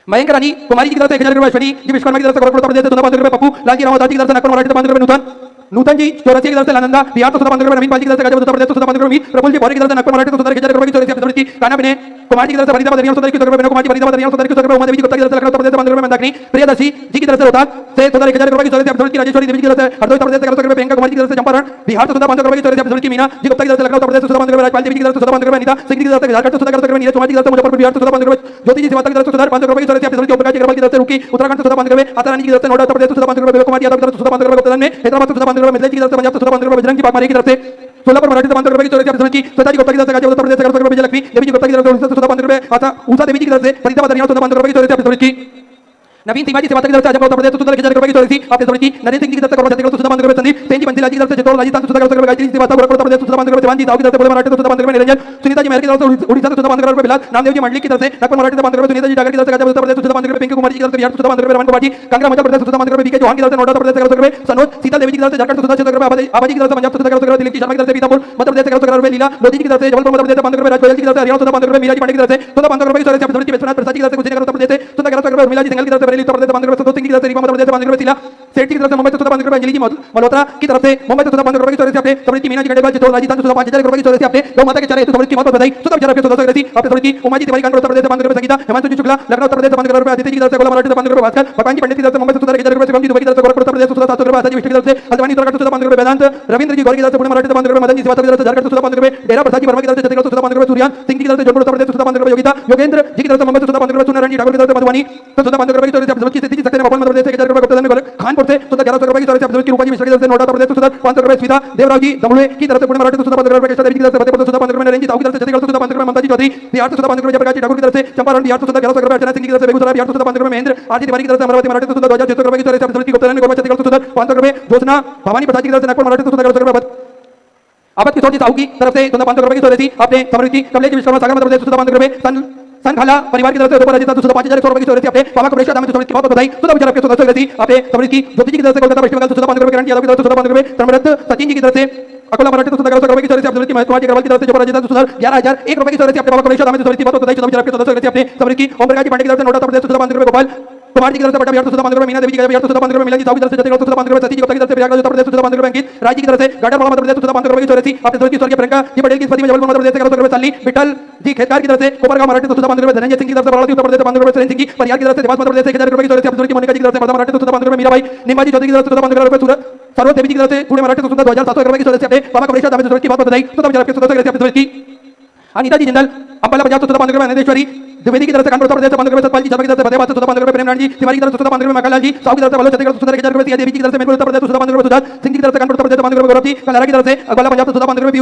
मयंक रानी कुमारी जी की तरफ से 1000 रुपए, अश्विनी जी विश्वकर्मा की तरफ से गोरखपुर उत्तर प्रदेश से 15 रुपए, पप्पू लालजी रावत जी की तरफ से नागपुर मराठी से 15 रुपए, नूतन जी चौरासी की तरफ से नालंदा बिहार तो 15 रुपए, नवीन पाल जी की तरफ से गाजीपुर उत्तर प्रदेश तो 15 रुपए, प्रफुल्ल जी भौरी की तरफ से नागपुर मराठी तो 1000 रुपए की चौरासी आपने समझ की। काना बिने कुमार जी की तरफ से फरीदाबाद हरियाणा 17 रुपए, विनोद कुमार जी फरीदाबाद हरियाणा 17 रुपए, उमा देवी जी गुप्ता की तरफ से लखनऊ उत्तर प्रदेश से 15 रुपए, मंदाकिनी प्रियदर्शी जी की तरफ से रोहतक से 1000 रुपए की चौरासी आपने समझ की। राजेश्वरी देवी जी की तरफ से हरदोई उत्तर प्रदेश से 11 रुपए, प्रियंका कुमार जी की तरफ से चंपारण बिहार तो 15 रुपए की चौरासी आपने समझ की। मीना जी गुप्ता की तरफ से लखनऊ उत्तर प्रदेश से 15 रुपए, राजपाल देवी की तरफ से 15 रुपए, अनिता सिंह की तरफ से झारखंड से 17 रुपए, नीरज कुमार जी की तरफ से मुजफ्फरपुर बिहार से 15 रुपए, ज्योति जी सेवाता की तरफ से 15 रुपए की चौरासी आपने समझ की। ओम प्रकाश जी अग्रवाल की तरफ से रुकी उत्तराखंड से 15 रुपए, आता रानी की तरफ से नोएडा उत्तर प्रदेश से 15 रुपए, कुमार यादव की तरफ से 15 रुपए, गुप्ता में हैदराबाद से 15 रुपए, मिथिलेश जी की तरफ से पंजाब से 15 रुपए, बजरंग जी पाकमारी की तरफ से 16 पर मराठी से 15 रुपए की चौरासी आपने समझ की। श्वेता जी गुप्ता की तरफ से गाजीपुर उत्तर प्रदेश से 11 रुपए, विजयलक्ष्मी देवी जी गुप्ता की तरफ से 15 रुपए, आता उषा देवी जी की तरफ से फरीदाबाद हरियाणा 15 रुपए की चौरासी आपने समझ की। नवीन तिवारी सेवा की तरफ से आजमगढ़ उत्तर प्रदेश तो 1000 रुपए की चौरासी आपने समझ की। नरेंद्र सिंह जी की तरफ से कोरबा छत्तीसगढ़ तो 15 रुपए, संदीप सेन जी बंसीलाल जी की तरफ से चित्तौड़ राजस्थान से 17 रुपए, गायत्री जी सेवा गोरखपुर उत्तर प्रदेश से 15 रुपए, देवान जी साहू की तरफ से पुणे मराठी तो 15 रुपए, निरंजन सुनीता जी मेहर की तरफ से उड़ीसा से 15 रुपए, बिलास नामदेव जी मंडली की तरफ से नागपुर मराठी से 15 रुपए, सुनीता जी डागर की तरफ से गाजीपुर उत्तर प्रदेश से 15 रुपए, पिंकी कुमार जी की तरफ से बिहार से 15 रुपए, रमन कुमार जी कांगड़ा मध्य प्रदेश से 15 रुपए, बीके चौहान की तरफ से नोएडा उत्तर प्रदेश से 11 रुपए, सनोज सीता देवी जी की तरफ से झारखंड से 16 रुपए, आबाजी की तरफ से पंजाब से 11 रुपए, दिलीप जी शर्मा की तरफ से पीतापुर मध्य प्रदेश से 11 रुपए, लीला लोधी जी की तरफ से जबलपुर मध्य प्रदेश से 15 रुपए, राजपाल जी की तरफ से हरियाणा से 15 रुपए, मीरा जी पांडे की तरफ से 15 रुपए की चौरासी आपने समझ की। विश्वनाथ प्रसाद जी की तरफ से कुशीनगर उत्तर प्रदेश से 11 रुपए, मिला जी सिंगल की तरफ से बरेली उत्तर प्रदेश से 15 रुपए, संतोष सिंह की तरफ से रीवा मध्य प्रदेश से 15 रुपए, शीला सेठ की तरफ से मुंबई से 15 रुपए, अंजलि जी मल्होत्रा की तरफ से मुंबई से 15 रुपए की चौरासी आपने समझ की। मीना जी गंडेवाल चित्तौड़ राजस्थान से 5000 रुपए की चौरासी आपने गौ माता के चारे हेतु समझ की बहुत बधाई। 17 रुपए 14 आपने समझ की। उमा जी तिवारी कानपुर उत्तर प्रदेश से 15 रुपए, संगीता हेमंत जी शुक्ला लखनऊ उत्तर प्रदेश से 15 रुपए, आदित्य जी की तरफ से गोला मराठी से 15 रुपए, भास्कर भगवान जी पंडित की तरफ से मुंबई से 1000 रुपए, शिवम जी दुबई की तरफ से गोरखपुर उत्तर प्रदेश से 700 रुपए, आशा जी विष्णु की तरफ से हल्द्वानी उत्तराखंड से 15 रुपए, वेदांत रविंद्र जी गौरी की तरफ से पुणे मराठी से 15 रुपए, मदन जी सेवा की तरफ से झारखंड से 15 रुपए, डेरा प्रसाद जी वर्मा की तरफ से छत्तीसगढ़ से 15 रुपए, सूर्यान सिंह जी की तरफ से जयपुर उत्तर प्रदेश से 15 रुपए, योगिता योगेंद्र जी की तरफ से मुंबई से 15 रुपए, सुनर ठाकुर की तरफ से मधुबनी तो 15 रुपए की चौरासी आपने समझ की। स्थिति जी सकते हैं भोपाल मध्य प्रदेश से 1000 रुपए, गुप्ता में खानपुर से 1100 रुपए की चौरासी आपने समझ की। रूपा जी मिश्रा की तरफ से नोएडा उत्तर प्रदेश से 15 रुपए, स्मिता देवराव जी दमड़े की तरफ से पुणे मराठी से 15 रुपए, कृष्णा देवी की तरफ से फतेहपुर से 15 रुपए, नरेंद्र जी साहू की तरफ से छत्तीसगढ़ से 15 रुपए, ममता जी चौधरी बिहार से 15 रुपए, जयप्रकाश जी ठाकुर की तरफ से चंपारण बिहार से 1100 रुपए, अर्चना सिंह की तरफ से बेगूसराय बिहार से 15 रुपए, महेंद्र आरती तिवारी की तरफ से अमरावती मराठी से 2600 रुपए की चौरासी आपने समझ की। गुप्ता में गोरखपुर छत्तीसगढ़ से 500 रुपए, जोशना भवानी प्रसाद जी की तरफ से नागपुर मराठी से 1100 रुपए, आबद किशोर जी साहू की तरफ से 500 रुपए की चौरासी आपने समझ की। कमलेश जी विश्वकर्मा सागर मध्य प्रदेश से 15 रुपए, संघाला परिवार की तरफ से राजस्थान से 5100 रुपए की चौरासी आपने बाबा कमलेश्वर दाम की बहुत बधाई। 14 आपके 14 आपने समझ की। ज्योति जी की तरफ से कोलकाता वेस्ट बंगाल से 15 रुपए, किरण यादव की तरफ से 15 रुपए, धर्मरत्न सचिन जी की तरफ से अकोला मराठी तो 1100 रुपए की चौरासी आपने समझ की। महेश कुमार जी अग्रवाल की तरफ से जो राजस्थान से 11001 रुपए की चौरासी आपने बाबा कमलेश्वर दाम की बहुत बधाई। 14 आपके 14 आपने समझ की। ओम प्रकाश जी पांडे की तरफ से नोएडा उत्तर प्रदेश से 15 रुपए, गोपाल कुमार जी की तरफ से पटना बिहार से 15 रुपए, मीना देवी जी बिहार से 15 रुपए, मिलन जी साहू की तरफ से छत्तीसगढ़ से 15 रुपए, सती जी गुप्ता की तरफ से प्रयागराज उत्तर प्रदेश से 15 रुपए, अंकित राज जी की तरफ से गाड़ा मध्य प्रदेश से 15 रुपए की चौरासी आपने समझ की। स्वर्गीय प्रियंका जी पटेल की स्मृति में जबलपुर मध्य प्रदेश से 1100 रुपए, साली विठल जी खेतकार की तरफ से कोपरगांव मराठी तो 15 रुपए, धनंजय सिंह की तरफ से बड़ौदा उत्तर प्रदेश से 15 रुपए, सुरेंद्र सिंह की परिवार की तरफ से देवास मध्य प्रदेश से 1000 रुपए की चौरासी आपने समझ की। मोनिका जी की तरफ से वर्धा मराठी तो 15 रुपए, मीराबाई निम्बा जी चौधरी की तरफ से 15 रुपए, सूरत सरोज देवी जी की तरफ से पुणे मराठी तो 2700 रुपए की चौरासी आपने बाबा कमलेश्वर दाम की बहुत बधाई। 14 आपके 14 आपने समझ की। अनिता जी जिंदल अम्बाला पंजाब से 15 रुपए, अनितेश्वरी द्विवेदी की तरफ से कानपुर उत्तर प्रदेश से 15 रुपए, सतपाल जी शर्मा की तरफ से फतेहाबाद से 15 रुपए, प्रेमनाथ जी तिवारी की तरफ से 15 रुपए, मक्कालाल जी साहू की तरफ से बलोच छत्तीसगढ़ से 1000 रुपए, सिया देवी की तरफ से मेरपुर उत्तर प्रदेश से 15 रुपए, सुजात सिंह की तरफ से कानपुर उत्तर प्रदेश से 15 रुपए, गौरव जी कलारा की तरफ से अगवाला पंजाब से 15 रुपए,